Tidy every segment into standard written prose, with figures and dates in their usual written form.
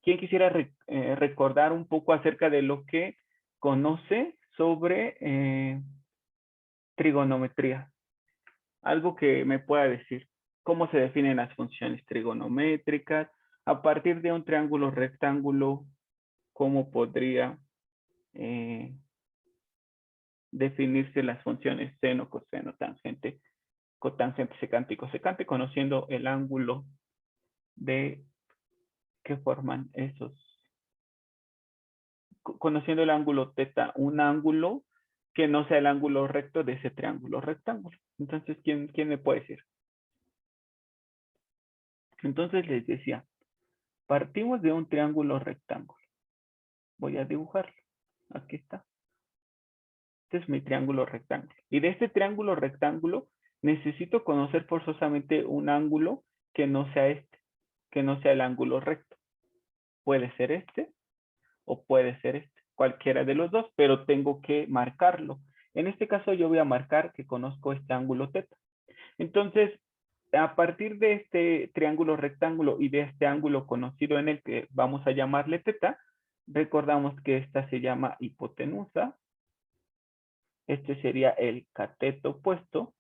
¿Quién quisiera recordar un poco acerca de lo que conoce sobre trigonometría? Algo que me pueda decir. ¿Cómo se definen las funciones trigonométricas? A partir de un triángulo rectángulo, ¿cómo podría definirse las funciones seno, coseno, tangente, cotangente, secante y cosecante, conociendo el ángulo de que forman esos? Conociendo el ángulo teta, un ángulo que no sea el ángulo recto de ese triángulo rectángulo. Entonces, ¿quién me puede decir? Entonces les decía, partimos de un triángulo rectángulo. Voy a dibujarlo. Aquí está. Este es mi triángulo rectángulo. Y de este triángulo rectángulo necesito conocer forzosamente un ángulo que no sea este, que no sea el ángulo recto. Puede ser este o puede ser este, cualquiera de los dos, pero tengo que marcarlo. En este caso yo voy a marcar que conozco este ángulo teta. Entonces, a partir de este triángulo rectángulo y de este ángulo conocido en el que vamos a llamarle teta, recordamos que esta se llama hipotenusa. Este sería el cateto opuesto,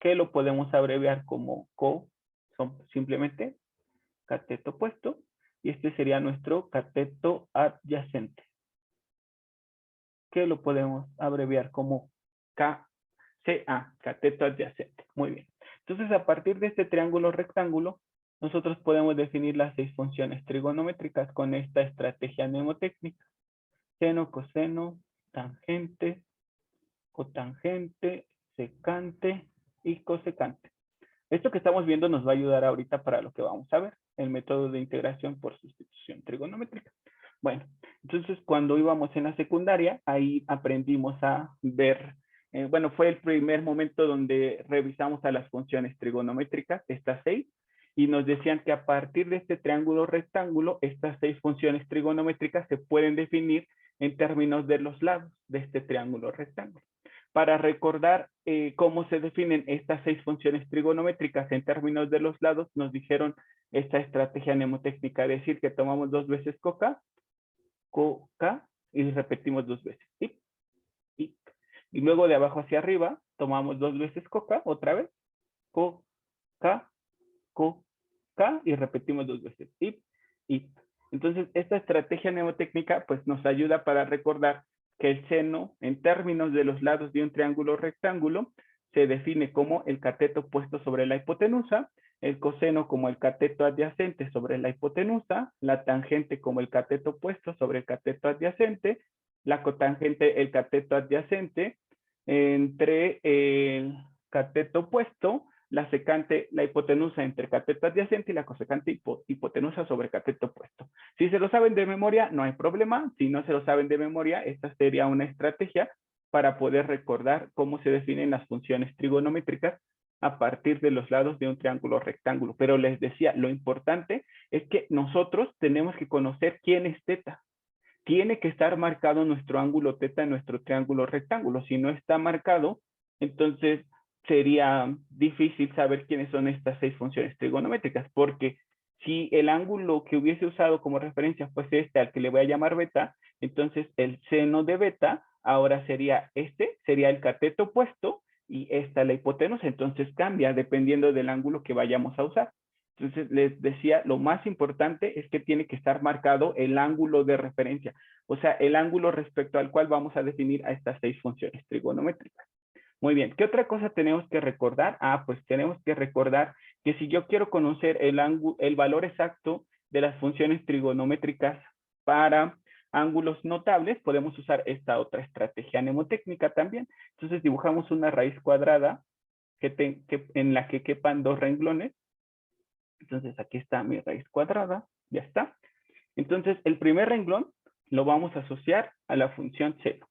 que lo podemos abreviar como CO, son simplemente cateto opuesto, y este sería nuestro cateto adyacente, que lo podemos abreviar como KCA, cateto adyacente. Muy bien. Entonces, a partir de este triángulo rectángulo, nosotros podemos definir las 6 funciones trigonométricas con esta estrategia mnemotécnica: seno, coseno, tangente, cotangente, secante y cosecante. Esto que estamos viendo nos va a ayudar ahorita para lo que vamos a ver, el método de integración por sustitución trigonométrica. Bueno, entonces cuando íbamos en la secundaria, ahí aprendimos a ver, bueno, fue el primer momento donde revisamos a las funciones trigonométricas, estas 6, y nos decían que a partir de este triángulo rectángulo, estas 6 funciones trigonométricas se pueden definir en términos de los lados de este triángulo rectángulo. Para recordar cómo se definen estas 6 funciones trigonométricas en términos de los lados, nos dijeron esta estrategia mnemotécnica, decir que tomamos 2 veces coca, y repetimos 2 veces. Y luego de abajo hacia arriba, tomamos 2 veces coca, otra vez, coca, y repetimos 2 veces. Entonces, esta estrategia mnemotécnica pues nos ayuda para recordar que el seno, en términos de los lados de un triángulo rectángulo, se define como el cateto puesto sobre la hipotenusa, el coseno como el cateto adyacente sobre la hipotenusa, la tangente como el cateto puesto sobre el cateto adyacente, la cotangente el cateto adyacente entre el cateto puesto, la secante, la hipotenusa entre cateto adyacente y la cosecante hipotenusa sobre cateto opuesto. Si se lo saben de memoria, no hay problema. Si no se lo saben de memoria, esta sería una estrategia para poder recordar cómo se definen las funciones trigonométricas a partir de los lados de un triángulo rectángulo. Pero les decía, lo importante es que nosotros tenemos que conocer quién es teta. Tiene que estar marcado nuestro ángulo teta en nuestro triángulo rectángulo. Si no está marcado, entonces sería difícil saber quiénes son estas 6 funciones trigonométricas, porque si el ángulo que hubiese usado como referencia fuese este al que le voy a llamar beta, entonces el seno de beta ahora sería este, sería el cateto opuesto, y esta la hipotenusa, entonces cambia dependiendo del ángulo que vayamos a usar. Entonces les decía, lo más importante es que tiene que estar marcado el ángulo de referencia, o sea, el ángulo respecto al cual vamos a definir a estas 6 funciones trigonométricas. Muy bien, ¿qué otra cosa tenemos que recordar? Pues tenemos que recordar que si yo quiero conocer el valor exacto de las funciones trigonométricas para ángulos notables, podemos usar esta otra estrategia mnemotécnica también. Entonces dibujamos una raíz cuadrada en la que quepan 2 renglones. Entonces aquí está mi raíz cuadrada, ya está. Entonces el primer renglón lo vamos a asociar a la función seno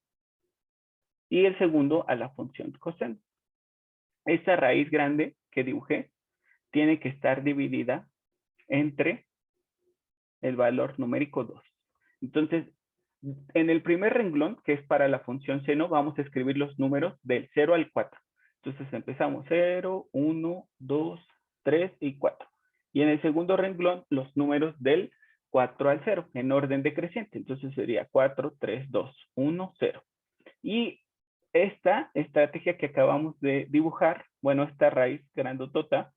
y el segundo a la función coseno. Esta raíz grande que dibujé tiene que estar dividida entre el valor numérico 2. Entonces, en el primer renglón, que es para la función seno, vamos a escribir los números del 0 al 4. Entonces empezamos 0, 1, 2, 3 y 4. Y en el segundo renglón, los números del 4 al 0, en orden decreciente. Entonces sería 4, 3, 2, 1, 0. Y esta estrategia que acabamos de dibujar, bueno, esta raíz grandotota,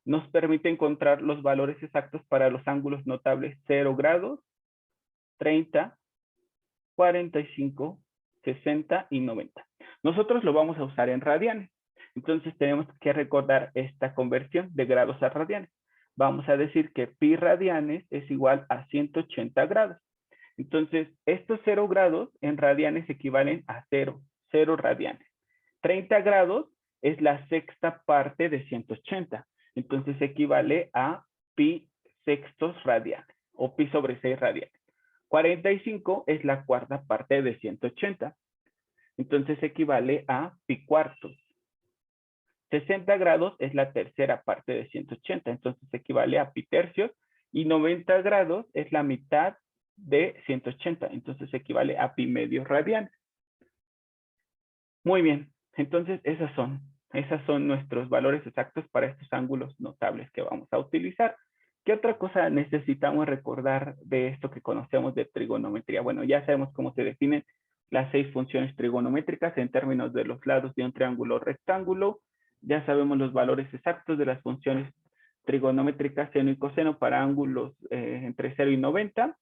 nos permite encontrar los valores exactos para los ángulos notables 0 grados, 30, 45, 60 y 90. Nosotros lo vamos a usar en radianes. Entonces tenemos que recordar esta conversión de grados a radianes. Vamos a decir que pi radianes es igual a 180 grados. Entonces, estos 0 grados en radianes equivalen a 0 radianes. 30 grados es la sexta parte de 180. Entonces equivale a pi sextos radianes o pi sobre 6 radianes. 45 es la cuarta parte de 180. Entonces equivale a pi cuartos. 60 grados es la tercera parte de 180. Entonces equivale a pi tercios. Y 90 grados es la mitad de 180. Entonces equivale a pi medios radianes. Muy bien. Entonces esos son nuestros valores exactos para estos ángulos notables que vamos a utilizar. ¿Qué otra cosa necesitamos recordar de esto que conocemos de trigonometría? Bueno, ya sabemos cómo se definen las 6 funciones trigonométricas en términos de los lados de un triángulo rectángulo. Ya sabemos los valores exactos de las funciones trigonométricas seno y coseno para ángulos entre 0 y 90.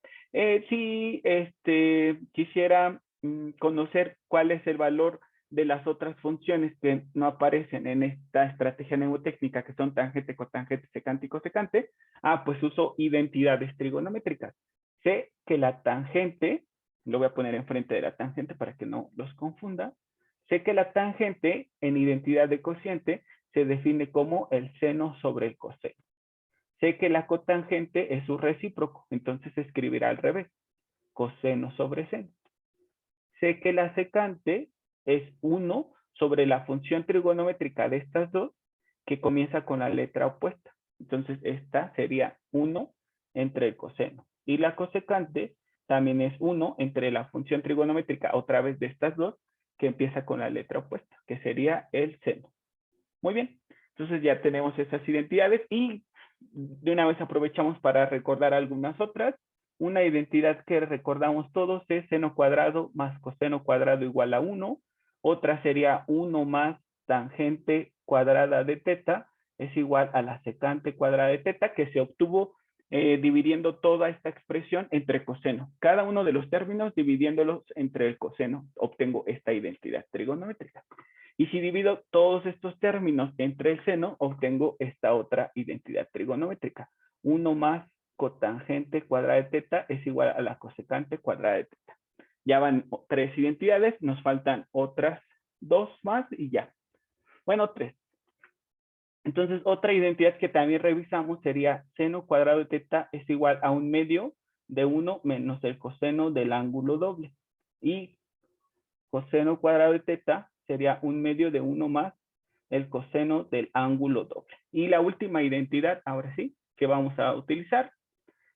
Si quisiera conocer cuál es el valor de las otras funciones que no aparecen en esta estrategia mnemotécnica, que son tangente, cotangente, secante y cosecante, pues uso identidades trigonométricas. Sé que la tangente, lo voy a poner enfrente de la tangente para que no los confunda, sé que la tangente en identidad de cociente se define como el seno sobre el coseno. Sé que la cotangente es su recíproco, entonces se escribirá al revés, coseno sobre seno. Sé que la secante es 1 sobre la función trigonométrica de estas dos que comienza con la letra opuesta. Entonces esta sería 1 entre el coseno. Y la cosecante también es 1 entre la función trigonométrica otra vez de estas dos que empieza con la letra opuesta, que sería el seno. Muy bien. Entonces ya tenemos esas identidades y de una vez aprovechamos para recordar algunas otras. Una identidad que recordamos todos es seno cuadrado más coseno cuadrado igual a 1. Otra sería 1 más tangente cuadrada de teta es igual a la secante cuadrada de teta, que se obtuvo dividiendo toda esta expresión entre coseno. Cada uno de los términos dividiéndolos entre el coseno obtengo esta identidad trigonométrica. Y si divido todos estos términos entre el seno, obtengo esta otra identidad trigonométrica. 1 más cotangente cuadrada de teta es igual a la cosecante cuadrada de teta. Ya van 3 identidades, nos faltan otras 2 más y ya. Bueno, 3. Entonces, otra identidad que también revisamos sería seno cuadrado de teta es igual a 1/2 de 1 menos el coseno del ángulo doble. Y coseno cuadrado de teta sería 1/2 de 1 más el coseno del ángulo doble. Y la última identidad, ahora sí, que vamos a utilizar,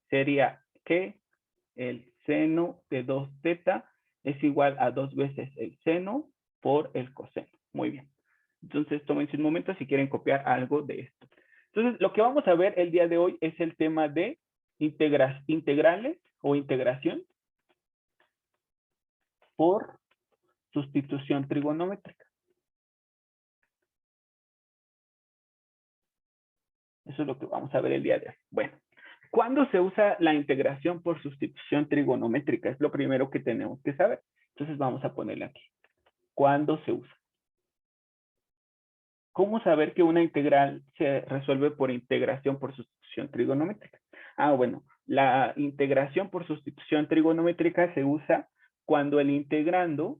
sería que el seno de 2 teta es igual a 2 veces el seno por el coseno. Muy bien. Entonces, tómense un momento si quieren copiar algo de esto. Entonces, lo que vamos a ver el día de hoy es el tema de integrales o integración por sustitución trigonométrica. Eso es lo que vamos a ver el día de hoy. Bueno, ¿cuándo se usa la integración por sustitución trigonométrica? Es lo primero que tenemos que saber. Entonces vamos a ponerle aquí. ¿Cuándo se usa? ¿Cómo saber que una integral se resuelve por integración por sustitución trigonométrica? Bueno, la integración por sustitución trigonométrica se usa cuando el integrando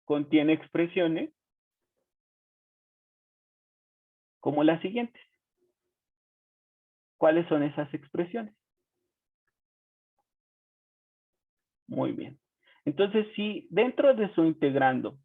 contiene expresiones como las siguientes. ¿Cuáles son esas expresiones? Muy bien. Entonces, si dentro de su integrando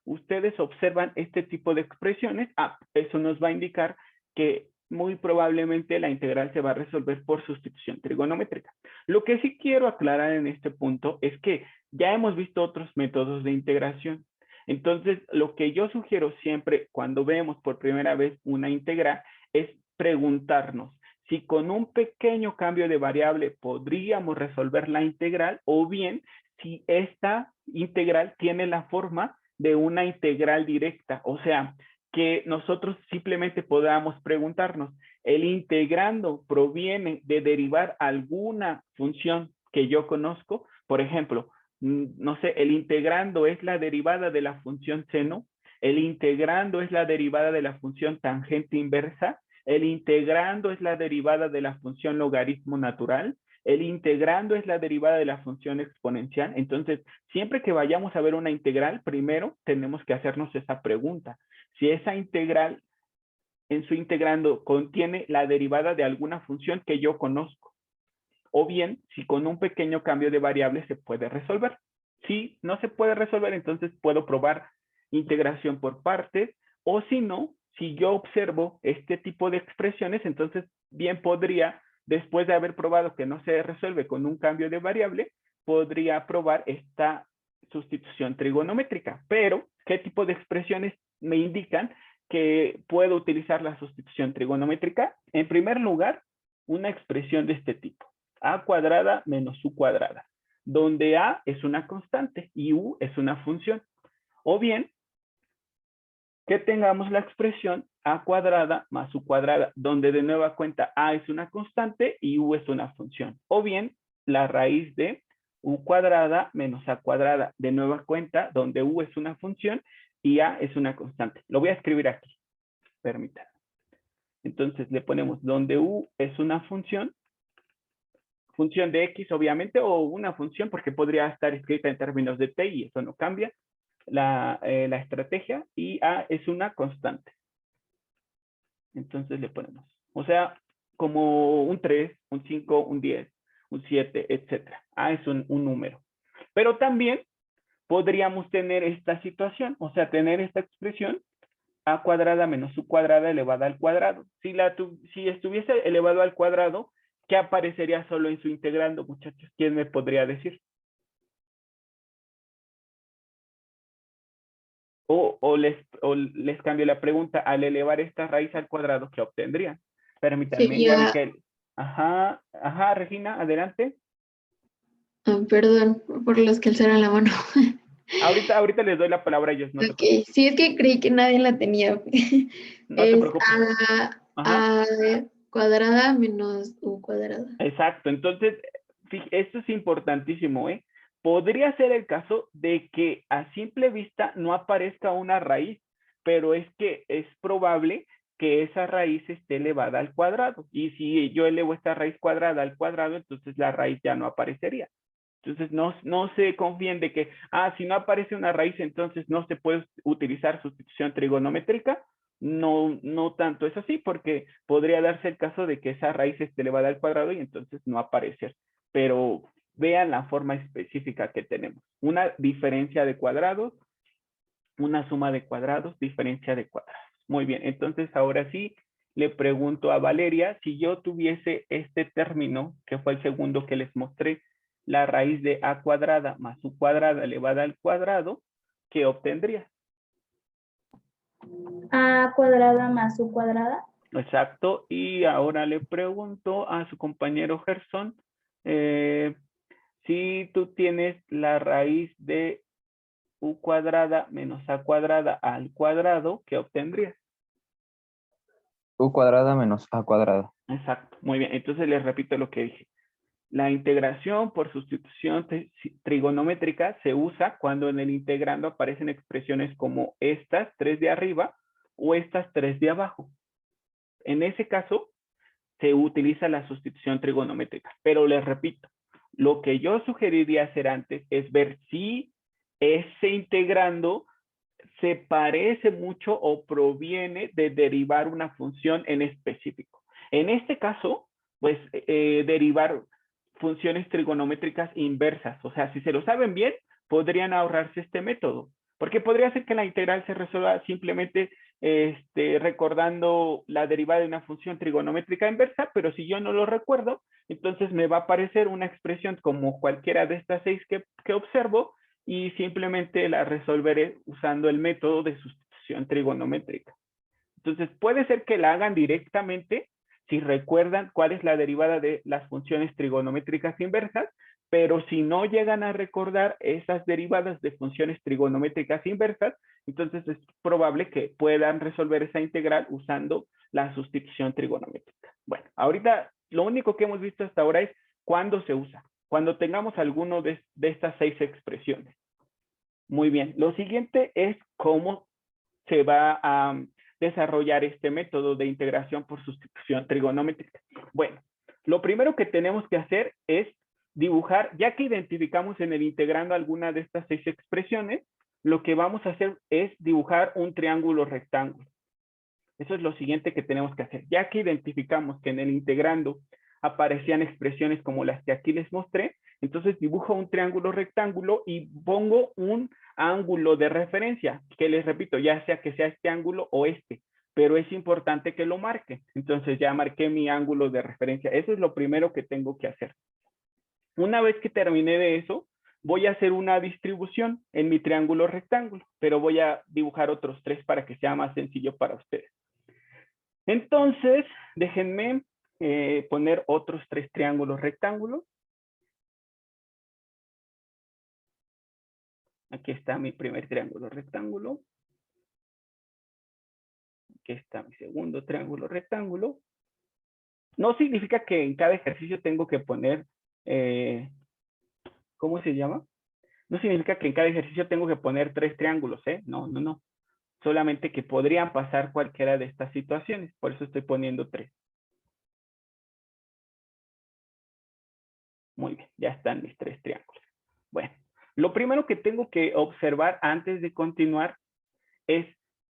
ustedes observan este tipo de expresiones, eso nos va a indicar que muy probablemente la integral se va a resolver por sustitución trigonométrica. Lo que sí quiero aclarar en este punto es que ya hemos visto otros métodos de integración. Entonces, lo que yo sugiero siempre cuando vemos por primera vez una integral es preguntarnos si con un pequeño cambio de variable podríamos resolver la integral, o bien si esta integral tiene la forma de una integral directa. O sea, que nosotros simplemente podamos preguntarnos, ¿el integrando proviene de derivar alguna función que yo conozco? Por ejemplo, no sé, el integrando es la derivada de la función seno, el integrando es la derivada de la función tangente inversa, el integrando es la derivada de la función logaritmo natural, el integrando es la derivada de la función exponencial. Entonces, siempre que vayamos a ver una integral, primero tenemos que hacernos esa pregunta. Si esa integral en su integrando contiene la derivada de alguna función que yo conozco. O bien, si con un pequeño cambio de variable se puede resolver. Si no se puede resolver, entonces puedo probar integración por partes, o si no, si yo observo este tipo de expresiones, entonces bien podría, después de haber probado que no se resuelve con un cambio de variable, podría probar esta sustitución trigonométrica. Pero, ¿qué tipo de expresiones me indican que puedo utilizar la sustitución trigonométrica? En primer lugar, una expresión de este tipo: a cuadrada menos u cuadrada, donde a es una constante y u es una función. O bien, que tengamos la expresión a cuadrada más u cuadrada, donde de nueva cuenta a es una constante y u es una función. O bien, la raíz de u cuadrada menos a cuadrada, de nueva cuenta, donde u es una función y a es una constante. Lo voy a escribir aquí, permítanme. Entonces le ponemos donde u es una función de X, obviamente, o una función, porque podría estar escrita en términos de T y eso no cambia la estrategia, y A es una constante. Entonces le ponemos, o sea, como un 3, un 5, un 10, un 7, etcétera. A es un número. Pero también podríamos tener esta situación, o sea, tener esta expresión a cuadrada menos u cuadrada elevada al cuadrado. Si estuviese elevado al cuadrado, ¿qué aparecería solo en su integrando, muchachos? ¿Quién me podría decir? O les cambio la pregunta: al elevar esta raíz al cuadrado, ¿qué obtendrían? Permítanme, ya vi Sería, que... Ajá, Regina, adelante. perdón por los que alzaron la mano. Ahorita les doy la palabra a ellos, no se Ok, preocupen. sí, es que creí que nadie la tenía. No se Es preocupen. Ajá, a cuadrada menos u cuadrada. exacto. Entonces, esto es importantísimo, ¿eh? Podría ser el caso de que a simple vista no aparezca una raíz, pero es que es probable que esa raíz esté elevada al cuadrado. Y si yo elevo esta raíz cuadrada al cuadrado, entonces la raíz ya no aparecería. Entonces, no se confíen de que, si no aparece una raíz, entonces no se puede utilizar sustitución trigonométrica. No tanto es así, porque podría darse el caso de que esa raíz esté elevada al cuadrado y entonces no aparecer. Pero vean la forma específica que tenemos. Una diferencia de cuadrados, una suma de cuadrados, diferencia de cuadrados. Muy bien, entonces ahora sí le pregunto a Valeria: si yo tuviese este término, que fue el segundo que les mostré, la raíz de a cuadrada más u cuadrada elevada al cuadrado, ¿qué obtendría? A cuadrada más u cuadrada. Exacto. Y ahora le pregunto a su compañero Gerson, eh, si tú tienes la raíz de u cuadrada menos a cuadrada al cuadrado, ¿qué obtendrías? U cuadrada menos A cuadrada. Exacto. Muy bien. Entonces les repito lo que dije. La integración por sustitución trigonométrica se usa cuando en el integrando aparecen expresiones como estas tres de arriba o estas tres de abajo. En ese caso, se utiliza la sustitución trigonométrica. Pero les repito, lo que yo sugeriría hacer antes es ver si ese integrando se parece mucho o proviene de derivar una función en específico. En este caso, pues derivar funciones trigonométricas inversas. O sea, si se lo saben bien, podrían ahorrarse este método. Porque podría ser que la integral se resuelva simplemente recordando la derivada de una función trigonométrica inversa, pero si yo no lo recuerdo, entonces me va a aparecer una expresión como cualquiera de estas 6 que observo, y simplemente la resolveré usando el método de sustitución trigonométrica. Entonces, puede ser que la hagan directamente si recuerdan cuál es la derivada de las funciones trigonométricas inversas, pero si no llegan a recordar esas derivadas de funciones trigonométricas inversas, entonces es probable que puedan resolver esa integral usando la sustitución trigonométrica. Bueno, ahorita lo único que hemos visto hasta ahora es cuándo se usa, cuando tengamos alguno de estas 6 expresiones. Muy bien, lo siguiente es cómo se va a desarrollar este método de integración por sustitución trigonométrica. Bueno, lo primero que tenemos que hacer es dibujar, ya que identificamos en el integrando alguna de estas 6 expresiones, lo que vamos a hacer es dibujar un triángulo rectángulo. Eso es lo siguiente que tenemos que hacer. Ya que identificamos que en el integrando aparecían expresiones como las que aquí les mostré, entonces dibujo un triángulo rectángulo y pongo un ángulo de referencia, que les repito, ya sea que sea este ángulo o este, pero es importante que lo marque. Entonces ya marqué mi ángulo de referencia. Eso es lo primero que tengo que hacer. Una vez que terminé de eso, voy a hacer una distribución en mi triángulo rectángulo, pero voy a dibujar otros 3 para que sea más sencillo para ustedes. Entonces, déjenme poner otros 3 triángulos rectángulos. Aquí está mi primer triángulo rectángulo. Aquí está mi segundo triángulo rectángulo. No significa que en cada ejercicio tengo que poner, ¿cómo se llama? No significa que en cada ejercicio tengo que poner 3 triángulos, ¿eh? No, no, no. Solamente que podrían pasar cualquiera de estas situaciones. Por eso estoy poniendo 3. Muy bien, ya están mis 3 triángulos. Bueno, lo primero que tengo que observar antes de continuar es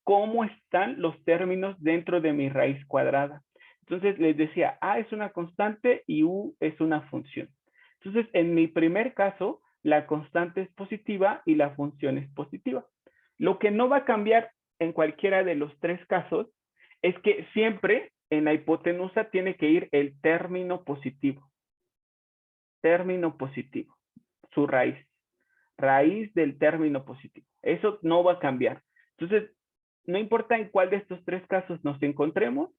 cómo están los términos dentro de mi raíz cuadrada. Entonces les decía, A es una constante y U es una función. Entonces en mi primer caso, la constante es positiva y la función es positiva. Lo que no va a cambiar en cualquiera de los 3 casos es que siempre en la hipotenusa tiene que ir el término positivo. Término positivo, su raíz. Raíz del término positivo. Eso no va a cambiar. Entonces, no importa en cuál de estos 3 casos nos encontremos,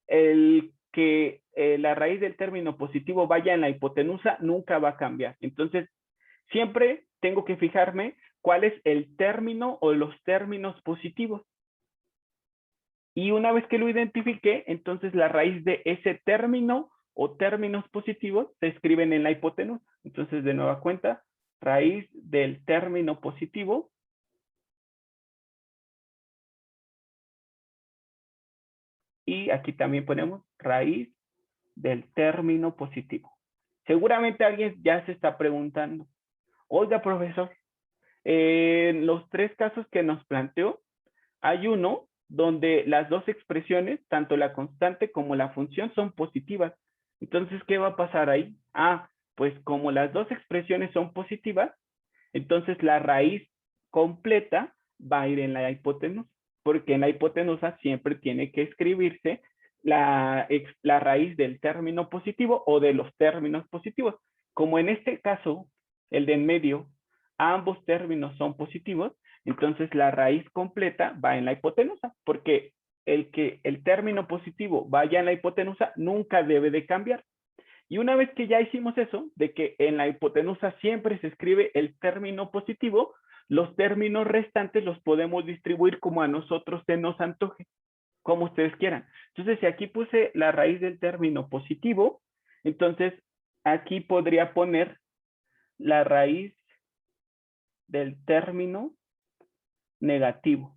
el que la raíz del término positivo vaya en la hipotenusa nunca va a cambiar. Entonces, siempre tengo que fijarme cuál es el término o los términos positivos. Y una vez que lo identifique, entonces la raíz de ese término o términos positivos se escriben en la hipotenusa. Entonces, de nueva cuenta, raíz del término positivo y aquí también ponemos raíz del término positivo. Seguramente alguien ya se está preguntando, oiga, profesor, en los 3 casos que nos planteó, hay uno donde las 2 expresiones, tanto la constante como la función, son positivas. Entonces, ¿qué va a pasar ahí? Ah, pues como las 2 expresiones son positivas, entonces la raíz completa va a ir en la hipotenusa, porque en la hipotenusa siempre tiene que escribirse la raíz del término positivo o de los términos positivos. Como en este caso, el de en medio, ambos términos son positivos, entonces la raíz completa va en la hipotenusa, porque el que el término positivo vaya en la hipotenusa nunca debe de cambiar. Y una vez que ya hicimos eso, de que en la hipotenusa siempre se escribe el término positivo, los términos restantes los podemos distribuir como a nosotros se nos antoje, como ustedes quieran. Entonces, si aquí puse la raíz del término positivo, entonces aquí podría poner la raíz del término negativo.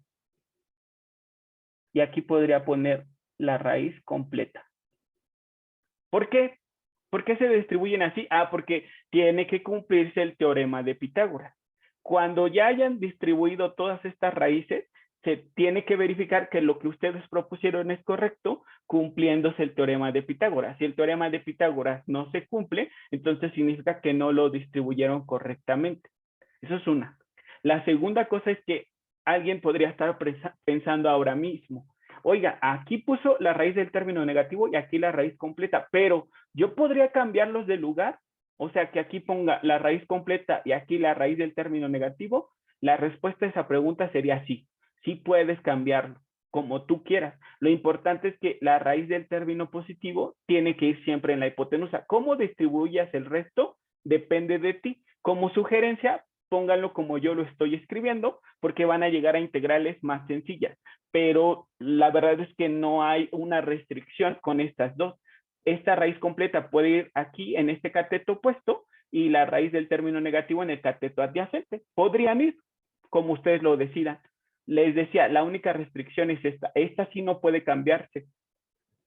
Y aquí podría poner la raíz completa. ¿Por qué? ¿Por qué se distribuyen así? Ah, porque tiene que cumplirse el teorema de Pitágoras. Cuando ya hayan distribuido todas estas raíces, se tiene que verificar que lo que ustedes propusieron es correcto, cumpliéndose el teorema de Pitágoras. Si el teorema de Pitágoras no se cumple, entonces significa que no lo distribuyeron correctamente. Eso es una. La segunda cosa es que alguien podría estar pensando ahora mismo, oiga, aquí puso la raíz del término negativo y aquí la raíz completa, pero yo podría cambiarlos de lugar, o sea que aquí ponga la raíz completa y aquí la raíz del término negativo. La respuesta a esa pregunta sería sí, sí puedes cambiarlo como tú quieras. Lo importante es que la raíz del término positivo tiene que ir siempre en la hipotenusa. ¿Cómo distribuyas el resto? Depende de ti. Como sugerencia, pónganlo como yo lo estoy escribiendo, porque van a llegar a integrales más sencillas. Pero la verdad es que no hay una restricción con estas dos. Esta raíz completa puede ir aquí en este cateto opuesto y la raíz del término negativo en el cateto adyacente. Podrían ir como ustedes lo decidan. Les decía, la única restricción es esta. Esta sí no puede cambiarse.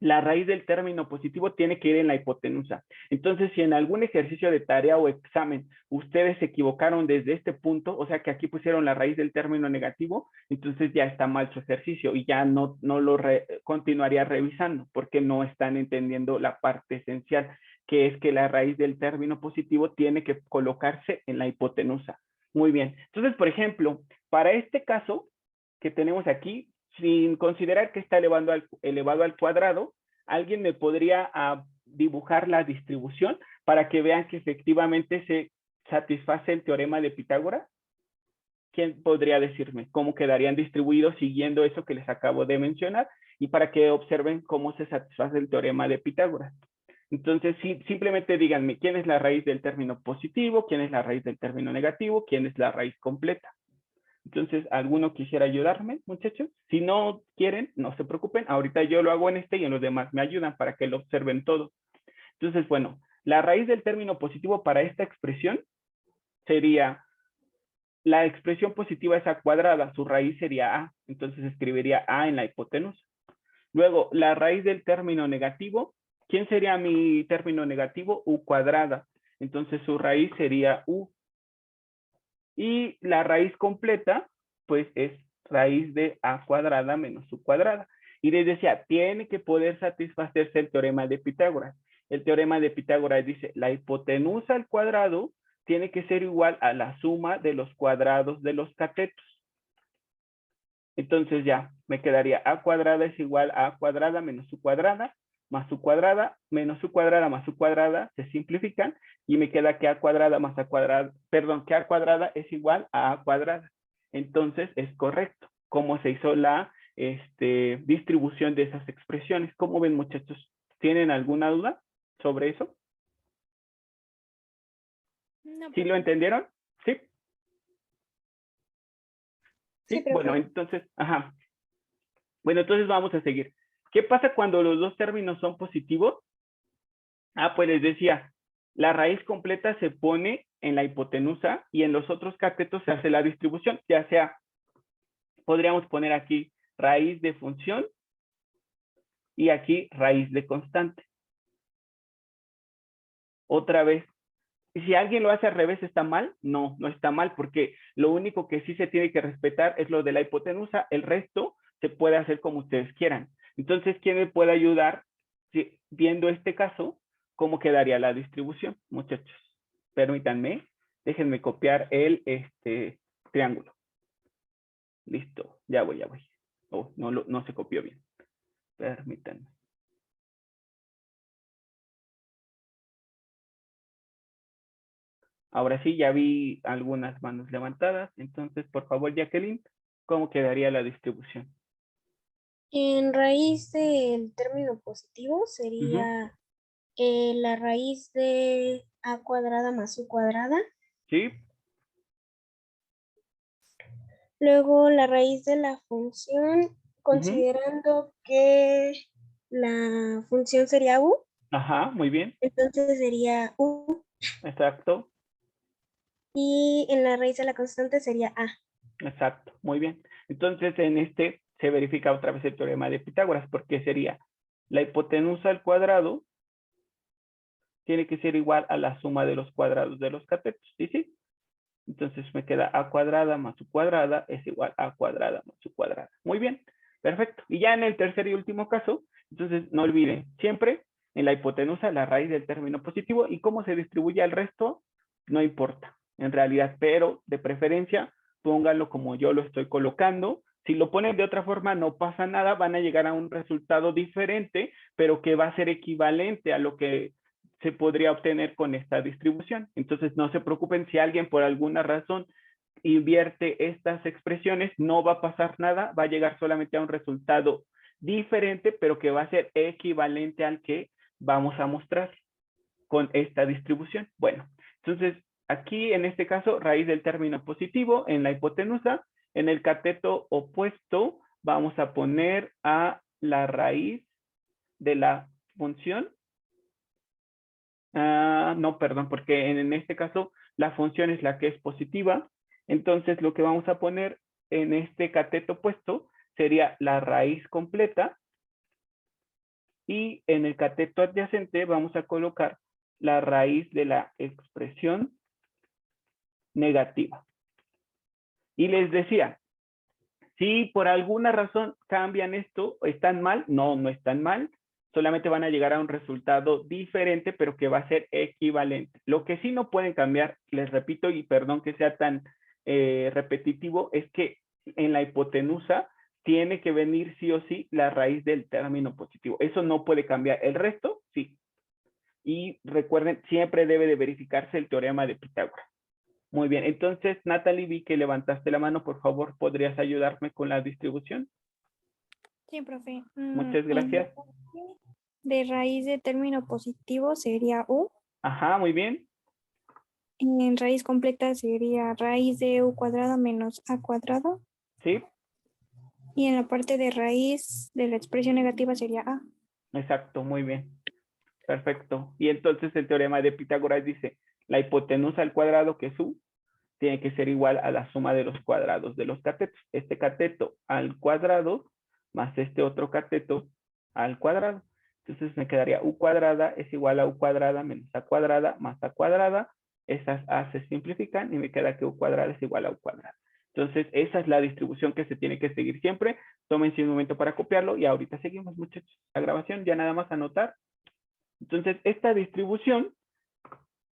La raíz del término positivo tiene que ir en la hipotenusa. Entonces, si en algún ejercicio de tarea o examen ustedes se equivocaron desde este punto, o sea que aquí pusieron la raíz del término negativo, entonces ya está mal su ejercicio y ya no lo continuaría revisando porque no están entendiendo la parte esencial, que es que la raíz del término positivo tiene que colocarse en la hipotenusa. Muy bien. Entonces, por ejemplo, para este caso que tenemos aquí, sin considerar que está elevado al cuadrado, alguien me podría dibujar la distribución para que vean que efectivamente se satisface el teorema de Pitágoras. ¿Quién podría decirme cómo quedarían distribuidos siguiendo eso que les acabo de mencionar? Y para que observen cómo se satisface el teorema de Pitágoras. Entonces, simplemente díganme quién es la raíz del término positivo, quién es la raíz del término negativo, quién es la raíz completa. Entonces, ¿alguno quisiera ayudarme, muchachos? Si no quieren, no se preocupen. Ahorita yo lo hago en este y en los demás me ayudan para que lo observen todo. Entonces, bueno, la raíz del término positivo para esta expresión sería, la expresión positiva es a cuadrada, su raíz sería a, entonces escribiría a en la hipotenusa. Luego, la raíz del término negativo, ¿quién sería mi término negativo? U cuadrada, entonces su raíz sería u. Y la raíz completa, pues es raíz de a cuadrada menos u cuadrada. Y les decía, tiene que poder satisfacerse el teorema de Pitágoras. El teorema de Pitágoras dice, la hipotenusa al cuadrado tiene que ser igual a la suma de los cuadrados de los catetos. Entonces ya, me quedaría a cuadrada es igual a cuadrada menos su cuadrada, más su cuadrada, menos su cuadrada, más su cuadrada, se simplifican, y me queda que a cuadrada más a cuadrada, perdón, que a cuadrada es igual a cuadrada. Entonces, es correcto. ¿Cómo se hizo la distribución de esas expresiones? ¿Cómo ven, muchachos? ¿Tienen alguna duda sobre eso? No, ¿Sí lo entendieron? ¿Sí? sí, ¿Sí? Bueno, entonces, ajá. Bueno, entonces vamos a seguir. ¿Qué pasa cuando los dos términos son positivos? Pues les decía, la raíz completa se pone en la hipotenusa y en los otros catetos se hace la distribución, ya sea, podríamos poner aquí raíz de función y aquí raíz de constante. Otra vez, si alguien lo hace al revés, ¿está mal? No, no está mal, porque lo único que sí se tiene que respetar es lo de la hipotenusa, el resto se puede hacer como ustedes quieran. Entonces, ¿quién me puede ayudar viendo este caso? ¿Cómo quedaría la distribución, muchachos? Permítanme, déjenme copiar el triángulo. Listo, ya voy. Oh, no se copió bien. Permítanme. Ahora sí, ya vi algunas manos levantadas. Entonces, por favor, Jacqueline, ¿cómo quedaría la distribución? En raíz del término positivo sería la raíz de a cuadrada más u cuadrada. ¿Sí? Luego la raíz de la función, considerando que la función sería u, Ajá, muy bien. entonces sería u. Exacto, Y en la raíz de la constante sería a. exacto, muy bien. Entonces, en este se verifica otra vez el teorema de Pitágoras, porque sería la hipotenusa al cuadrado tiene que ser igual a la suma de los cuadrados de los catetos, ¿sí? Entonces me queda a cuadrada más su cuadrada es igual a cuadrada más su cuadrada. Muy bien, perfecto. Y ya en el tercer y último caso, entonces no olviden, siempre en la hipotenusa la raíz del término positivo y cómo se distribuye al resto, no importa en realidad, pero de preferencia pónganlo como yo lo estoy colocando. Si lo ponen de otra forma no pasa nada, van a llegar a un resultado diferente, pero que va a ser equivalente a lo que se podría obtener con esta distribución. Entonces, no se preocupen si alguien por alguna razón invierte estas expresiones, no va a pasar nada, va a llegar solamente a un resultado diferente, pero que va a ser equivalente al que vamos a mostrar con esta distribución. Bueno, entonces aquí en este caso, raíz del término positivo en la hipotenusa, en el cateto opuesto vamos a poner a la raíz de la función. No, perdón, porque en este caso la función es la que es positiva. Entonces lo que vamos a poner en este cateto opuesto sería la raíz completa. Y en el cateto adyacente vamos a colocar la raíz de la expresión negativa. Y les decía, si por alguna razón cambian esto, ¿están mal? No, no están mal. Solamente van a llegar a un resultado diferente, pero que va a ser equivalente. Lo que sí no pueden cambiar, les repito, y perdón que sea tan repetitivo, es que en la hipotenusa tiene que venir sí o sí la raíz del término positivo. Eso no puede cambiar. El resto, sí. Y recuerden, siempre debe de verificarse el teorema de Pitágoras. Muy bien, entonces, Natalie, vi que levantaste la mano. Por favor, ¿podrías ayudarme con la distribución? Sí, profe. Muchas gracias. De raíz de término positivo sería U. Ajá, muy bien. En raíz completa sería raíz de U cuadrada menos A cuadrado. Sí, Y en la parte de raíz de la expresión negativa sería A. exacto, muy bien. Perfecto. Y entonces el teorema de Pitágoras dice, la hipotenusa al cuadrado, que es U, tiene que ser igual a la suma de los cuadrados de los catetos. Este cateto al cuadrado más este otro cateto al cuadrado. Entonces me quedaría U cuadrada es igual a U cuadrada menos A cuadrada más A cuadrada. Esas A se simplifican y me queda que U cuadrada es igual a U cuadrada. Entonces esa es la distribución que se tiene que seguir siempre. Tómense un momento para copiarlo y ahorita seguimos, muchachos. La grabación ya nada más anotar. Entonces esta distribución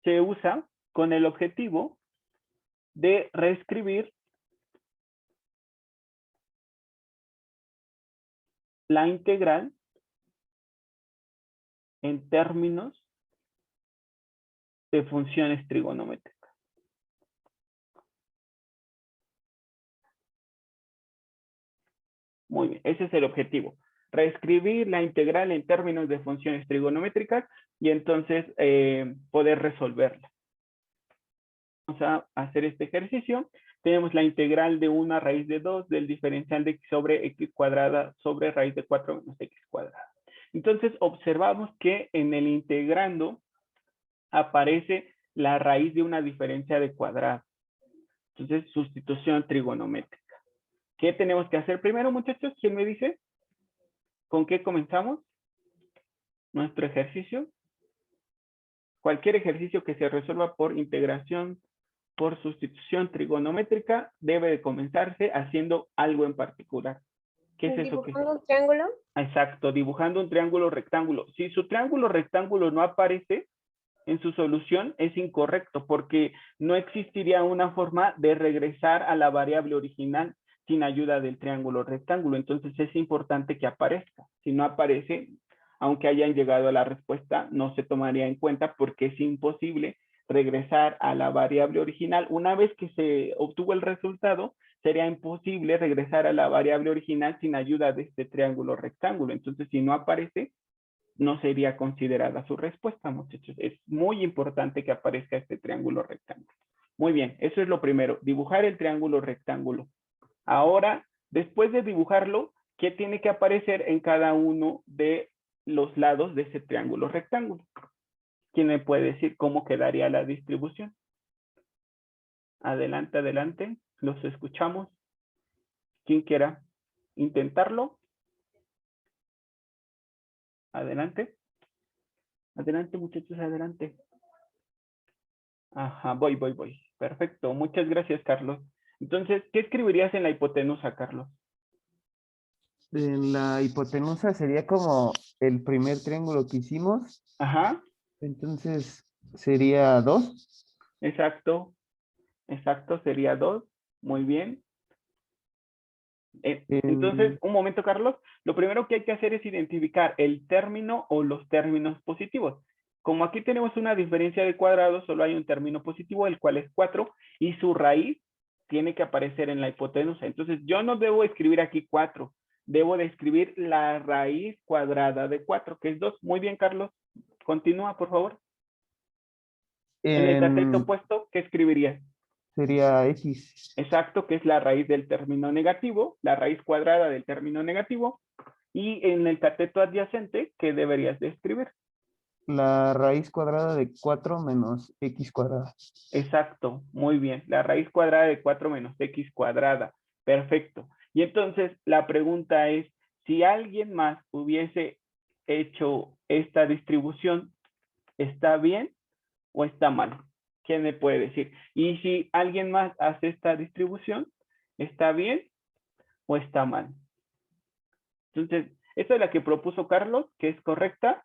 se usa con el objetivo de reescribir la integral en términos de funciones trigonométricas. Muy bien, ese es el objetivo. Reescribir la integral en términos de funciones trigonométricas y entonces poder resolverla. Vamos a hacer este ejercicio. Tenemos la integral de 1 a raíz de 2 del diferencial de x sobre x cuadrada sobre raíz de 4 menos x cuadrada. Entonces observamos que en el integrando aparece la raíz de una diferencia de cuadrado. Entonces, sustitución trigonométrica. ¿Qué tenemos que hacer primero, muchachos? ¿Quién me dice? ¿Con qué comenzamos? Nuestro ejercicio. Cualquier ejercicio que se resuelva por integración, por sustitución trigonométrica, debe de comenzarse haciendo algo en particular. ¿Qué es eso? ¿Dibujando un triángulo? Exacto, dibujando un triángulo rectángulo. Si su triángulo rectángulo no aparece en su solución, es incorrecto porque no existiría una forma de regresar a la variable original sin ayuda del triángulo rectángulo. Entonces es importante que aparezca. Si no aparece, aunque hayan llegado a la respuesta, no se tomaría en cuenta porque es imposible regresar a la variable original. Una vez que se obtuvo el resultado, sería imposible regresar a la variable original sin ayuda de este triángulo rectángulo. Entonces, si no aparece, no sería considerada su respuesta, muchachos. Es muy importante que aparezca este triángulo rectángulo. Muy bien, eso es lo primero, dibujar el triángulo rectángulo. Ahora, después de dibujarlo, ¿qué tiene que aparecer en cada uno de los lados de ese triángulo rectángulo? ¿Quién me puede decir cómo quedaría la distribución? Adelante, adelante, los escuchamos. ¿Quién quiera intentarlo? Adelante. Adelante, muchachos, adelante. Ajá, voy. Perfecto, muchas gracias, Carlos. Entonces, ¿qué escribirías en la hipotenusa, Carlos? En la hipotenusa sería como el primer triángulo que hicimos. Ajá, Entonces sería 2. exacto, sería 2. Muy bien. Entonces, un momento, Carlos. Lo primero que hay que hacer es identificar el término o los términos positivos. Como aquí tenemos una diferencia de cuadrados, solo hay un término positivo, el cual es 4, y su raíz tiene que aparecer en la hipotenusa. Entonces, yo no debo escribir aquí 4. Debo de escribir la raíz cuadrada de 4, que es 2. Muy bien, Carlos. Continúa, por favor. En el cateto opuesto, ¿qué escribirías? Sería X. Exacto, que es la raíz del término negativo, la raíz cuadrada del término negativo. Y en el cateto adyacente, ¿qué deberías de escribir? La raíz cuadrada de 4 menos X cuadrada. Exacto, muy bien. La raíz cuadrada de 4 menos X cuadrada. Perfecto. Y entonces la pregunta es, si alguien más hubiese hecho esta distribución, ¿está bien o está mal? ¿Quién me puede decir? Y si alguien más hace esta distribución, ¿está bien o está mal? Entonces, esta es la que propuso Carlos, que es correcta.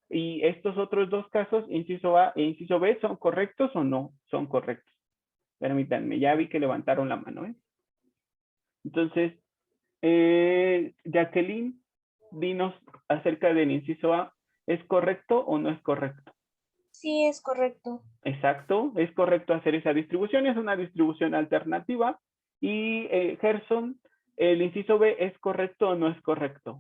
Y estos otros dos casos, inciso A e inciso B, ¿son correctos o no son correctos? Permítanme, ya vi que levantaron la mano. Entonces, Jacqueline, dinos acerca del inciso A. ¿Es correcto o no es correcto? Sí, es correcto. Exacto, es correcto hacer esa distribución. Es una distribución alternativa. Y Gerson, ¿el inciso B es correcto o no es correcto?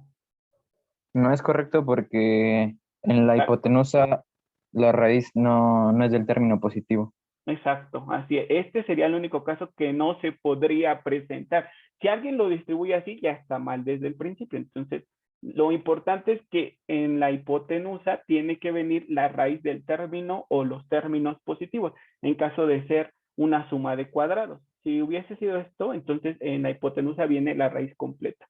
No es correcto porque en la hipotenusa la raíz no es del término positivo. Exacto, así es. Este sería el único caso que no se podría presentar. Si alguien lo distribuye así, ya está mal desde el principio. Entonces, lo importante es que en la hipotenusa tiene que venir la raíz del término o los términos positivos, en caso de ser una suma de cuadrados. Si hubiese sido esto, entonces en la hipotenusa viene la raíz completa.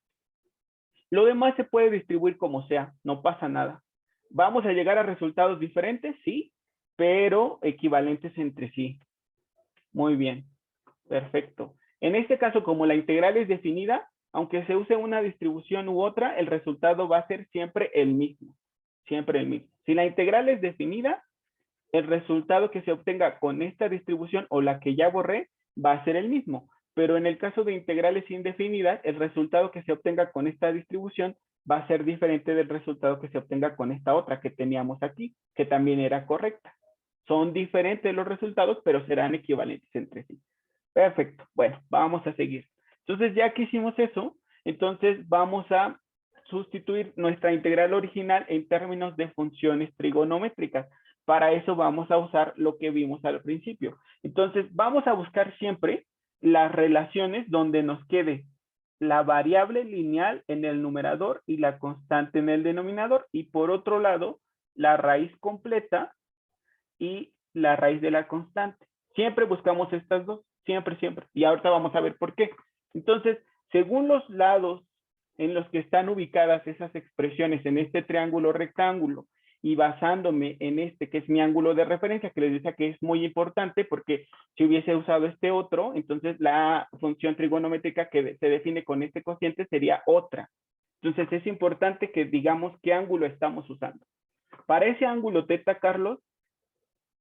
Lo demás se puede distribuir como sea, no pasa nada. ¿Vamos a llegar a resultados diferentes? Sí, pero equivalentes entre sí. Muy bien, perfecto. En este caso, como la integral es definida, aunque se use una distribución u otra, el resultado va a ser siempre el mismo. Siempre el mismo. Si la integral es definida, el resultado que se obtenga con esta distribución o la que ya borré va a ser el mismo. Pero en el caso de integrales indefinidas, el resultado que se obtenga con esta distribución va a ser diferente del resultado que se obtenga con esta otra que teníamos aquí, que también era correcta. Son diferentes los resultados, pero serán equivalentes entre sí. Perfecto. Bueno, vamos a seguir. Entonces, ya que hicimos eso, entonces vamos a sustituir nuestra integral original en términos de funciones trigonométricas. Para eso vamos a usar lo que vimos al principio. Entonces, vamos a buscar siempre las relaciones donde nos quede la variable lineal en el numerador y la constante en el denominador. Y por otro lado, la raíz completa y la raíz de la constante. Siempre buscamos estas dos, siempre, siempre. Y ahorita vamos a ver por qué. Entonces, según los lados en los que están ubicadas esas expresiones en este triángulo rectángulo y basándome en este que es mi ángulo de referencia, que les decía que es muy importante porque si hubiese usado este otro, entonces la función trigonométrica que se define con este cociente sería otra. Entonces es importante que digamos qué ángulo estamos usando. Para ese ángulo teta, Carlos,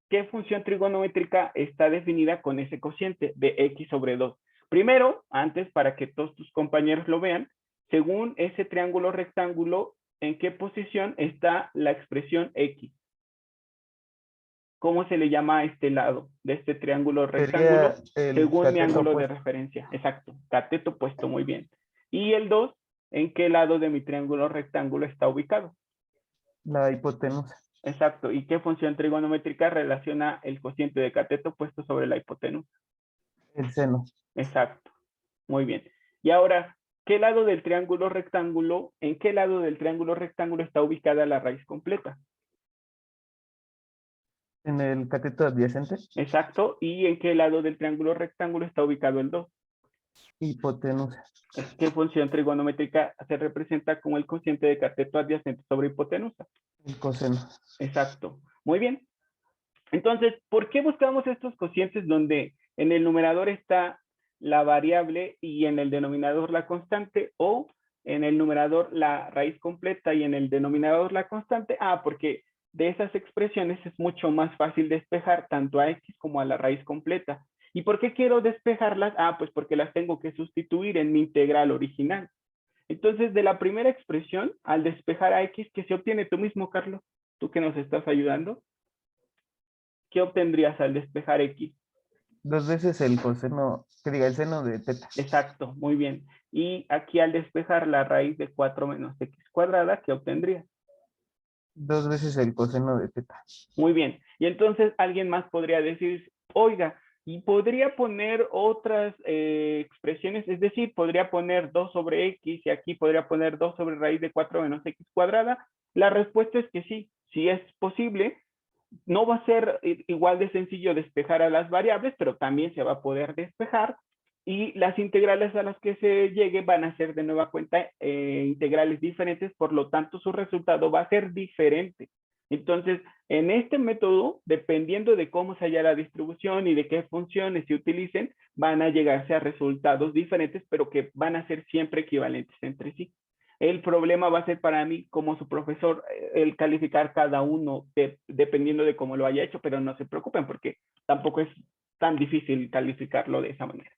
¿qué función trigonométrica está definida con ese cociente de x sobre 2? Primero, antes, para que todos tus compañeros lo vean, según ese triángulo rectángulo, ¿en qué posición está la expresión x? ¿Cómo se le llama a este lado de este triángulo rectángulo? Según mi ángulo de referencia. Exacto, cateto opuesto, muy bien. Y el 2, ¿en qué lado de mi triángulo rectángulo está ubicado? La hipotenusa. Exacto. ¿Y qué función trigonométrica relaciona el cociente de cateto puesto sobre la hipotenusa? El seno. Exacto. Muy bien. Y ahora, ¿qué lado del triángulo rectángulo, en qué lado del triángulo rectángulo está ubicada la raíz completa? En el cateto adyacente. Exacto. ¿Y en qué lado del triángulo rectángulo está ubicado el 2? Hipotenusa. ¿Qué función trigonométrica se representa como el cociente de cateto adyacente sobre hipotenusa? El coseno. Exacto. Muy bien. Entonces, ¿por qué buscamos estos cocientes donde en el numerador está la variable y en el denominador la constante, o en el numerador la raíz completa y en el denominador la constante? Ah, porque de esas expresiones es mucho más fácil despejar tanto a x como a la raíz completa. ¿Y por qué quiero despejarlas? Ah, pues porque las tengo que sustituir en mi integral original. Entonces, de la primera expresión, al despejar a x, ¿qué se obtiene tú mismo, Carlos? Tú que nos estás ayudando. ¿Qué obtendrías al despejar x? 2 veces el coseno, que diga el seno de teta. Exacto, muy bien. Y aquí al despejar la raíz de 4 menos x cuadrada, ¿qué obtendría? 2 veces el coseno de teta. Muy bien. Y entonces alguien más podría decir, oiga, y podría poner otras expresiones, es decir, podría poner 2 sobre x y aquí podría poner 2 sobre raíz de 4 menos x cuadrada. La respuesta es que sí, sí es posible. No va a ser igual de sencillo despejar a las variables, pero también se va a poder despejar. Y las integrales a las que se llegue van a ser de nueva cuenta integrales diferentes, por lo tanto su resultado va a ser diferente. Entonces, en este método, dependiendo de cómo se haya la distribución y de qué funciones se utilicen, van a llegarse a resultados diferentes, pero que van a ser siempre equivalentes entre sí. El problema va a ser para mí como su profesor el calificar cada uno dependiendo de cómo lo haya hecho, pero no se preocupen porque tampoco es tan difícil calificarlo de esa manera.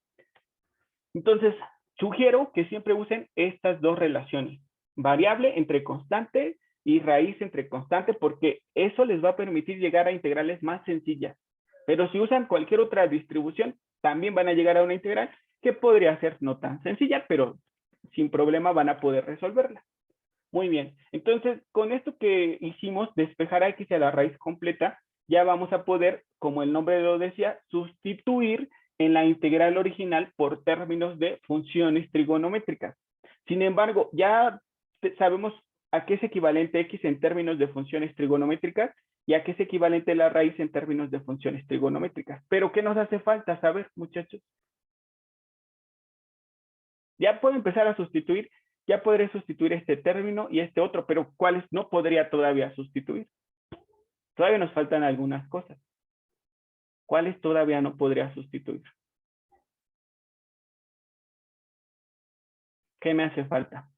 Entonces, sugiero que siempre usen estas dos relaciones, variable entre constante y raíz entre constante, porque eso les va a permitir llegar a integrales más sencillas. Pero si usan cualquier otra distribución, también van a llegar a una integral que podría ser no tan sencilla, pero sin problema van a poder resolverla. Muy bien, entonces con esto que hicimos, despejar a x a la raíz completa, ya vamos a poder, como el nombre lo decía, sustituir en la integral original por términos de funciones trigonométricas. Sin embargo, ya sabemos a qué es equivalente x en términos de funciones trigonométricas y a qué es equivalente la raíz en términos de funciones trigonométricas. Pero ¿qué nos hace falta saber, muchachos? Ya puedo empezar a sustituir, ya podré sustituir este término y este otro, pero ¿cuáles no podría todavía sustituir? Todavía nos faltan algunas cosas. ¿Cuáles todavía no podría sustituir? ¿Qué me hace falta?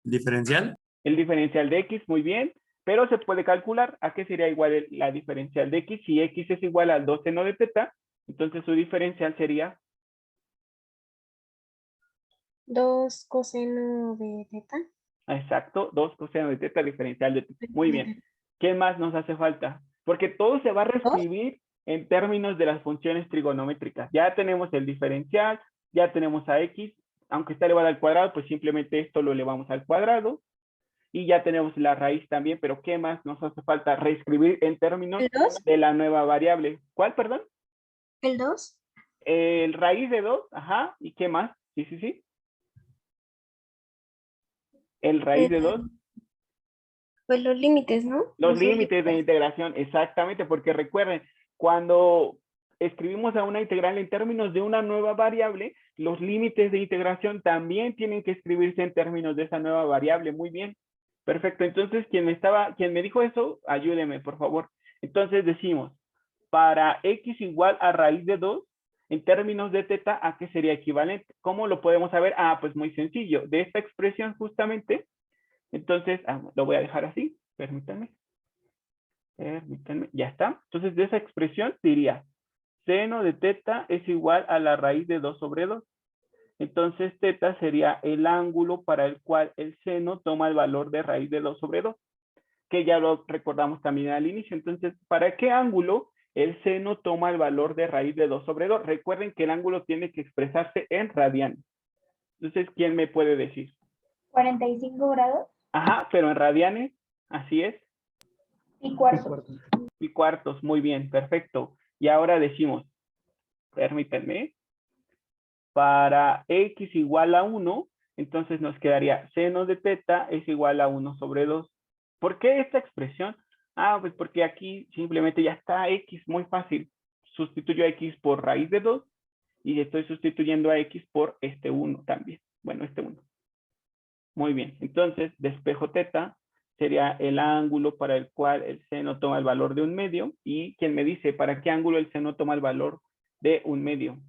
¿Diferencial? El diferencial de x, muy bien, pero se puede calcular a qué sería igual la diferencial de x. Si x es igual al 2 seno de teta, entonces su diferencial sería 2 coseno de teta. exacto, 2 coseno de teta diferencial de teta. Muy bien. ¿Qué más nos hace falta? Porque todo se va a reescribir en términos de las funciones trigonométricas. Ya tenemos el diferencial, ya tenemos a x, aunque está elevado al cuadrado, pues simplemente esto lo elevamos al cuadrado. Y ya tenemos la raíz también, pero ¿qué más nos hace falta? Reescribir en términos ¿El 2? de la nueva variable. ¿Cuál, perdón? ¿El 2? El raíz de 2, ajá. ¿Y qué más? Sí, sí, sí. El raíz de 2. Pues los límites, ¿no? Los límites de integración, exactamente, porque recuerden, cuando escribimos a una integral en términos de una nueva variable, los límites de integración también tienen que escribirse en términos de esa nueva variable. Muy bien. Perfecto. Entonces, quien me dijo eso, ayúdeme, por favor. Entonces decimos, para x igual a raíz de 2, en términos de teta, ¿a qué sería equivalente? ¿Cómo lo podemos saber? Ah, pues muy sencillo. De esta expresión justamente, entonces, lo voy a dejar así. Permítanme, ya está. Entonces, de esa expresión diría, seno de teta es igual a la raíz de 2 sobre 2. Entonces, teta sería el ángulo para el cual el seno toma el valor de raíz de 2 sobre 2, que ya lo recordamos también al inicio. Entonces, ¿para qué ángulo el seno toma el valor de raíz de 2 sobre 2? Recuerden que el ángulo tiene que expresarse en radianes. Entonces, ¿quién me puede decir? 45 grados Ajá, pero en radianes, así es. y cuartos. Y cuartos, muy bien, perfecto. Y ahora decimos, permítanme, para x igual a 1, entonces nos quedaría seno de teta es igual a 1 sobre 2. ¿Por qué esta expresión? Ah, pues porque aquí simplemente ya está x, muy fácil. Sustituyo a x por raíz de 2 y estoy sustituyendo a x por este 1 también. Bueno, este 1. Muy bien, entonces despejo teta sería el ángulo para el cual el seno toma el valor de 1/2. ¿Y quién me dice para qué ángulo el seno toma el valor de 1/2?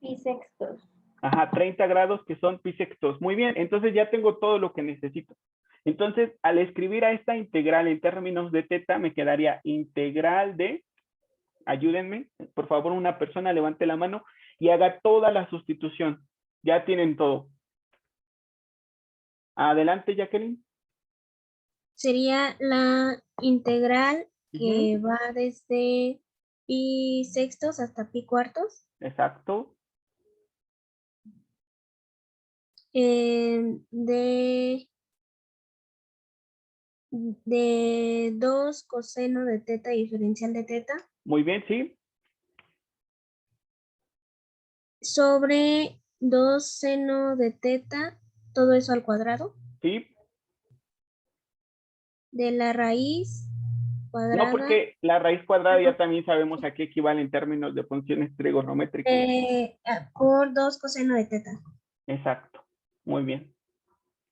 Pi sextos. Ajá, 30 grados que son pi sextos. Muy bien, entonces ya tengo todo lo que necesito. Entonces, al escribir a esta integral en términos de teta, me quedaría integral de, ayúdenme, por favor, una persona levante la mano y haga toda la sustitución. Ya tienen todo. Adelante, Jacqueline. Sería la integral que va desde pi sextos hasta pi cuartos. Exacto. De 2 coseno de teta diferencial de teta Muy bien, sí. sobre 2 seno de teta, todo eso al cuadrado, Sí. de la raíz No, cuadrada porque la raíz cuadrada ya también sabemos a qué equivale en términos de funciones trigonométricas. por 2 coseno de teta. Exacto. Muy bien.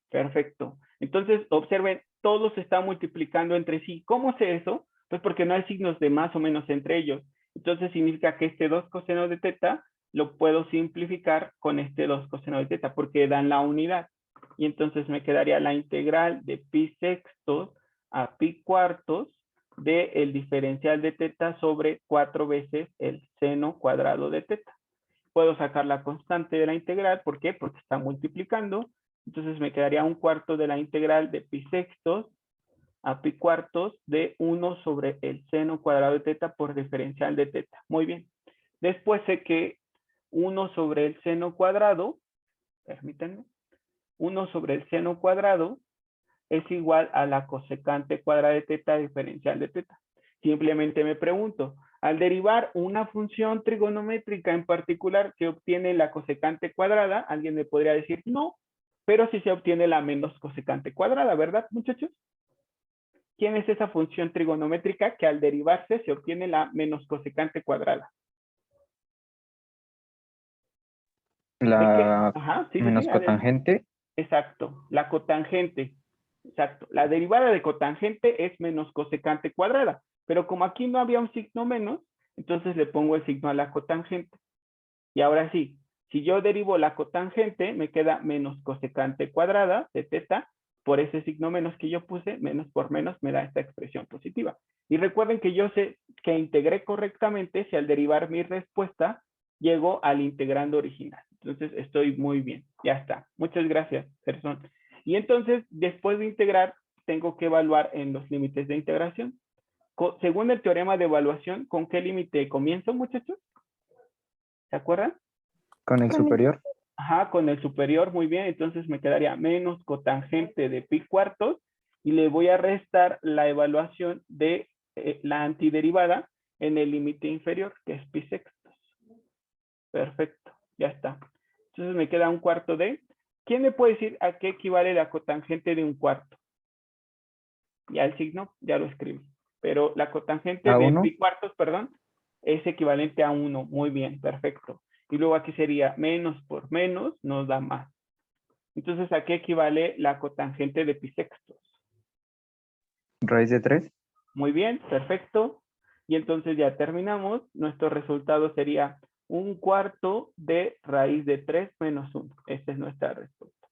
Perfecto. Entonces, observen, todo se está multiplicando entre sí. ¿Cómo sé eso? Pues porque no hay signos de más o menos entre ellos. Entonces significa que este 2 coseno de teta lo puedo simplificar con este 2 coseno de teta porque dan la unidad. Y entonces me quedaría la integral de pi sextos a pi cuartos del diferencial de teta sobre 4 veces el seno cuadrado de teta. Puedo sacar la constante de la integral. ¿Por qué? Porque está multiplicando. Entonces me quedaría un cuarto de la integral de pi sextos a pi cuartos de 1 sobre el seno cuadrado de teta por diferencial de teta. Muy bien. Después sé que 1 sobre el seno cuadrado, permítanme, 1 sobre el seno cuadrado es igual a la cosecante cuadrada de teta diferencial de teta. Simplemente me pregunto, al derivar una función trigonométrica en particular que obtiene la cosecante cuadrada, alguien me podría decir no, pero si se obtiene la menos cosecante cuadrada, ¿verdad, muchachos? ¿Quién es esa función trigonométrica que al derivarse se obtiene la menos cosecante cuadrada? La Ajá, sí, menos cotangente. Exacto, la cotangente. Exacto, la derivada de cotangente es menos cosecante cuadrada, pero como aquí no había un signo menos, entonces le pongo el signo a la cotangente. Y ahora sí, si yo derivo la cotangente, me queda menos cosecante cuadrada de teta, por ese signo menos que yo puse, menos por menos me da esta expresión positiva. Y recuerden que yo sé que integré correctamente si al derivar mi respuesta llego al integrando original. Entonces estoy muy bien, ya está. Muchas gracias, Gerson. Y entonces, después de integrar, tengo que evaluar en los límites de integración. Según el teorema de evaluación, ¿con qué límite comienzo, muchachos? ¿Se acuerdan? Con el superior. Ajá, con el superior, muy bien. Entonces me quedaría menos cotangente de pi cuartos y le voy a restar la evaluación de la antiderivada en el límite inferior, que es pi sextos. Perfecto, ya está. Entonces me queda un cuarto de... ¿Quién me puede decir a qué equivale la cotangente de un cuarto? Ya el signo, ya lo escribí. Pero la cotangente ¿A de uno? pi cuartos, perdón, es equivalente a 1. Muy bien, perfecto. Y luego aquí sería menos por menos nos da más. Entonces, ¿a qué equivale la cotangente de pi sextos? Raíz de 3. Muy bien, perfecto. Y entonces ya terminamos. Nuestro resultado sería un cuarto de raíz de 3 menos 1. Esta es nuestra respuesta.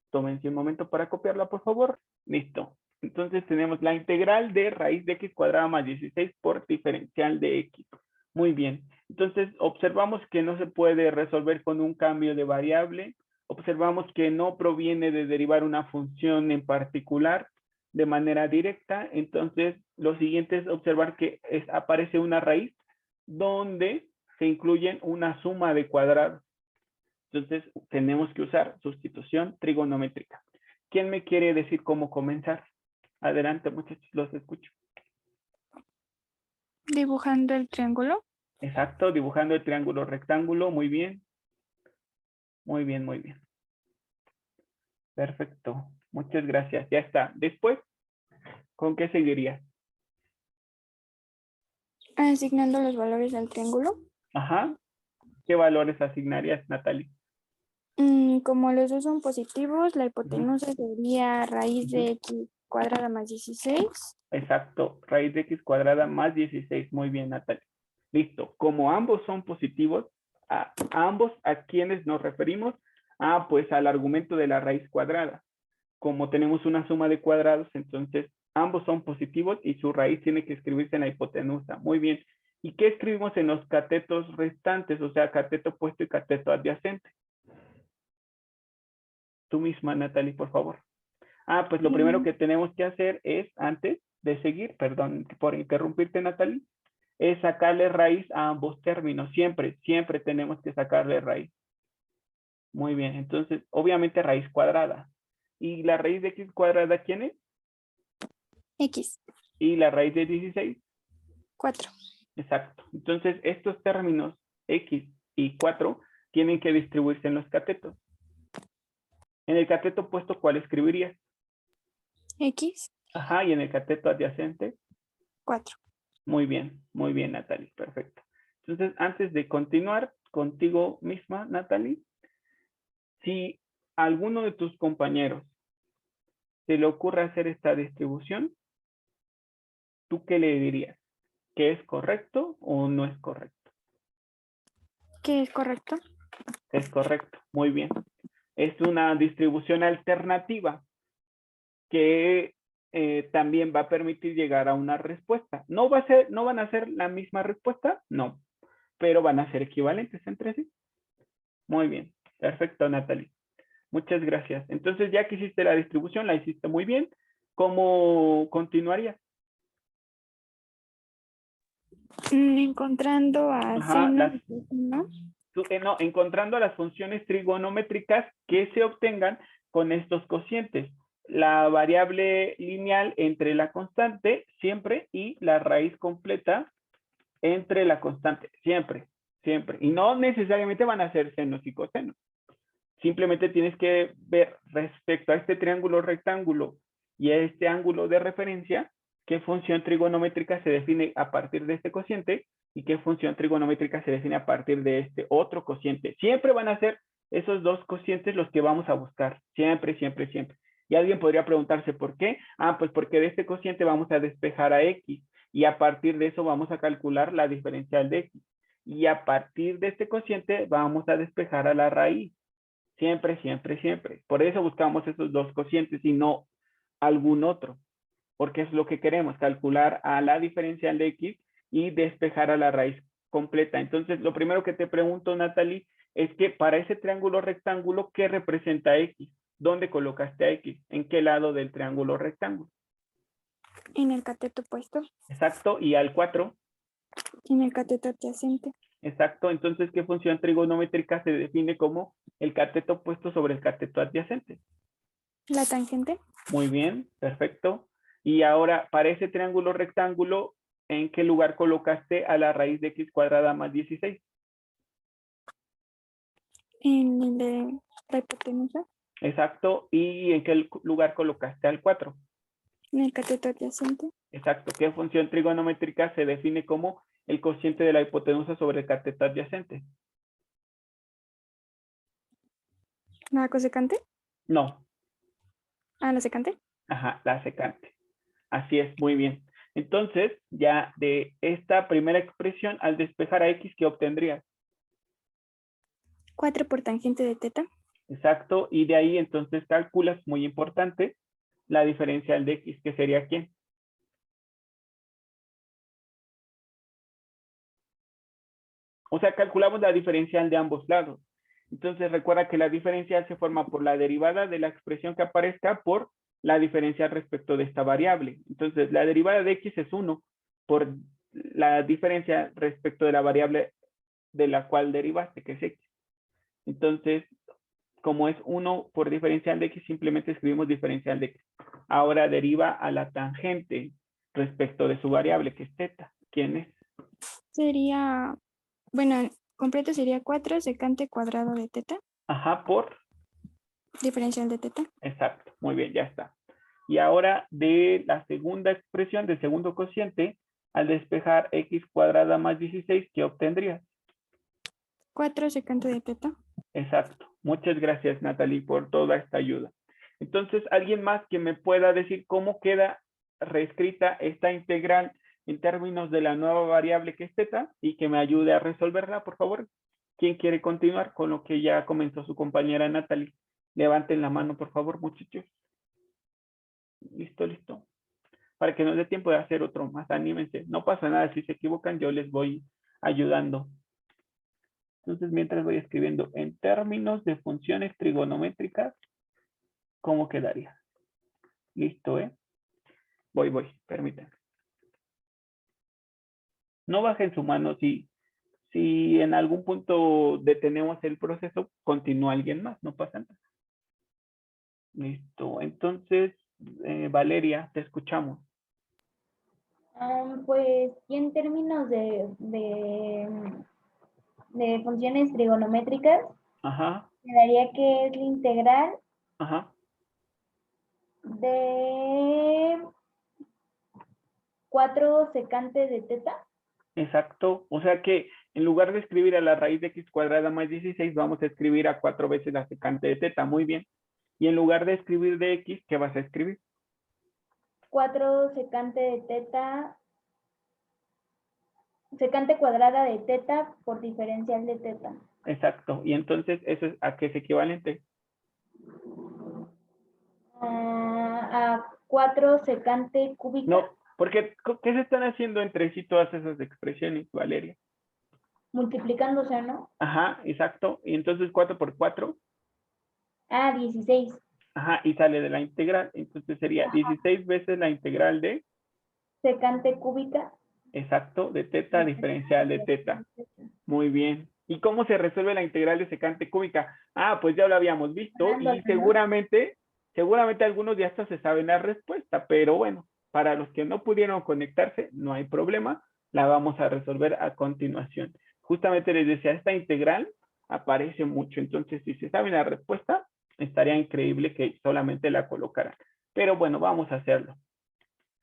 Tómense un momento para copiarla, por favor. Listo. Entonces tenemos la integral de raíz de x cuadrada más 16 por diferencial de x. Muy bien. Entonces observamos que no se puede resolver con un cambio de variable. Observamos que no proviene de derivar una función en particular de manera directa. Entonces lo siguiente es observar que aparece una raíz donde se incluyen una suma de cuadrados. Entonces, tenemos que usar sustitución trigonométrica. ¿Quién me quiere decir cómo comenzar? Adelante, muchachos, los escucho. Dibujando el triángulo. Exacto, dibujando el triángulo rectángulo. Muy bien. Muy bien, muy bien. Perfecto. Muchas gracias. Ya está. Después, ¿con qué seguiría? Asignando los valores al triángulo. Ajá. ¿Qué valores asignarías, Natalie? Como los dos son positivos, la hipotenusa sería raíz de x cuadrada más 16. Exacto. Raíz de x cuadrada más 16. Muy bien, Natalie. Listo. Como ambos son positivos, a ambos, ¿a quiénes nos referimos? Pues al argumento de la raíz cuadrada. Como tenemos una suma de cuadrados, entonces ambos son positivos y su raíz tiene que escribirse en la hipotenusa. Muy bien. ¿Y qué escribimos en los catetos restantes? O sea, cateto opuesto y cateto adyacente. Tú misma, Natalie, por favor. Pues lo primero que tenemos que hacer es, antes de seguir, perdón por interrumpirte, Natalie, es sacarle raíz a ambos términos. Siempre, siempre tenemos que sacarle raíz. Muy bien, entonces, obviamente raíz cuadrada. ¿Y la raíz de x cuadrada quién es? X, ¿Y la raíz de 16? 4. Exacto. Entonces, estos términos x y 4 tienen que distribuirse en los catetos. En el cateto opuesto, ¿cuál escribirías? X, Ajá, y en el cateto adyacente. 4. Muy bien, Natalie, perfecto. Entonces, antes de continuar contigo misma, Natalie, si a alguno de tus compañeros se le ocurre hacer esta distribución, ¿tú qué le dirías? ¿Que es correcto o no es correcto? ¿Qué es correcto? Es correcto, muy bien. Es una distribución alternativa que también va a permitir llegar a una respuesta. ¿No van a ser la misma respuesta? No, pero van a ser equivalentes entre sí. Muy bien, perfecto, Natalie. Muchas gracias. Entonces, ya que hiciste la distribución, la hiciste muy bien. ¿Cómo continuaría? Encontrando a Ajá, seno, las, ¿no? no, encontrando las funciones trigonométricas que se obtengan con estos cocientes. La variable lineal entre la constante, siempre, y la raíz completa entre la constante, siempre, siempre. Y no necesariamente van a ser senos y cosenos. Simplemente tienes que ver respecto a este triángulo rectángulo y a este ángulo de referencia, qué función trigonométrica se define a partir de este cociente y qué función trigonométrica se define a partir de este otro cociente. Siempre van a ser esos dos cocientes los que vamos a buscar. Siempre, siempre, siempre. Y alguien podría preguntarse por qué. Ah, pues porque de este cociente vamos a despejar a x y a partir de eso vamos a calcular la diferencial de x. Y a partir de este cociente vamos a despejar a la raíz. Siempre, siempre, siempre. Por eso buscamos esos dos cocientes y no algún otro. Porque es lo que queremos, calcular a la diferencial de x y despejar a la raíz completa. Entonces, lo primero que te pregunto, Natalie, es que para ese triángulo rectángulo, ¿qué representa x? ¿Dónde colocaste a x? ¿En qué lado del triángulo rectángulo? En el cateto opuesto, Exacto. ¿Y al 4? en el cateto adyacente. Exacto. Entonces, ¿qué función trigonométrica se define como el cateto opuesto sobre el cateto adyacente? La tangente, Muy bien, perfecto. Y ahora, para ese triángulo rectángulo, ¿en qué lugar colocaste a la raíz de x cuadrada más 16? en el de la hipotenusa, Exacto. ¿Y en qué lugar colocaste al 4? en el cateto adyacente. Exacto. ¿Qué función trigonométrica se define como el cociente de la hipotenusa sobre el cateto adyacente? ¿La cosecante? No. Ah, la secante. Ajá, la secante. Así es, muy bien. Entonces, ya de esta primera expresión, al despejar a x, ¿qué obtendrías? 4 por tangente de teta. Exacto. Y de ahí entonces calculas, muy importante, la diferencial de x, que sería ¿quién? O sea, calculamos la diferencial de ambos lados. Entonces, recuerda que la diferencial se forma por la derivada de la expresión que aparezca por la diferencial respecto de esta variable. Entonces, la derivada de x es 1 por la diferencia respecto de la variable de la cual derivaste, que es x. Entonces, como es 1 por diferencial de x, simplemente escribimos diferencial de x. Ahora deriva a la tangente respecto de su variable, que es teta. ¿Quién es? Sería, bueno, completo sería 4 secante cuadrado de teta, Ajá, por. diferencial de teta. Exacto, muy bien, ya está. Y ahora de la segunda expresión, del segundo cociente, al despejar x cuadrada más 16, ¿qué obtendrías? 4 secante de teta. Exacto. Muchas gracias, Natalie, por toda esta ayuda. Entonces, ¿alguien más que me pueda decir cómo queda reescrita esta integral en términos de la nueva variable que es teta y que me ayude a resolverla, por favor? ¿Quién quiere continuar con lo que ya comenzó su compañera Natalie? Levanten la mano, por favor, muchachos. Listo, listo. Para que nos dé tiempo de hacer otro más, anímense. No pasa nada, si se equivocan, yo les voy ayudando. Entonces, mientras voy escribiendo en términos de funciones trigonométricas, ¿cómo quedaría? Listo, ¿eh? Voy, permítanme. No bajen su mano. Si en algún punto detenemos el proceso, continúa alguien más, no pasa nada. Listo. Entonces, Valeria, te escuchamos. Pues, y en términos de funciones trigonométricas, Ajá, me daría que es la integral ajá. de 4 secante de teta. Exacto. O sea que en lugar de escribir a la raíz de x cuadrada más 16, vamos a escribir a 4 veces la secante de teta. Muy bien. Y en lugar de escribir de x, ¿qué vas a escribir? 4 secante de teta, secante cuadrada de teta por diferencial de teta. Exacto. Y entonces, ¿eso es a qué es equivalente? A 4 secante cúbica. No, porque ¿qué se están haciendo entre sí todas esas expresiones, Valeria? Multiplicándose, ¿no? Ajá, exacto. Y entonces 4 por 4, 16. ajá, y sale de la integral. Entonces sería 16 veces la integral de, Secante cúbica. exacto, de teta diferencial de teta. Muy bien. ¿Y cómo se resuelve la integral de secante cúbica? Ah, pues ya lo habíamos visto y seguramente algunos ya hasta se saben la respuesta, pero bueno, para los que no pudieron conectarse, no hay problema, la vamos a resolver a continuación. Justamente les decía, esta integral aparece mucho, entonces si se sabe la respuesta, estaría increíble que solamente la colocaran. Pero bueno, vamos a hacerlo.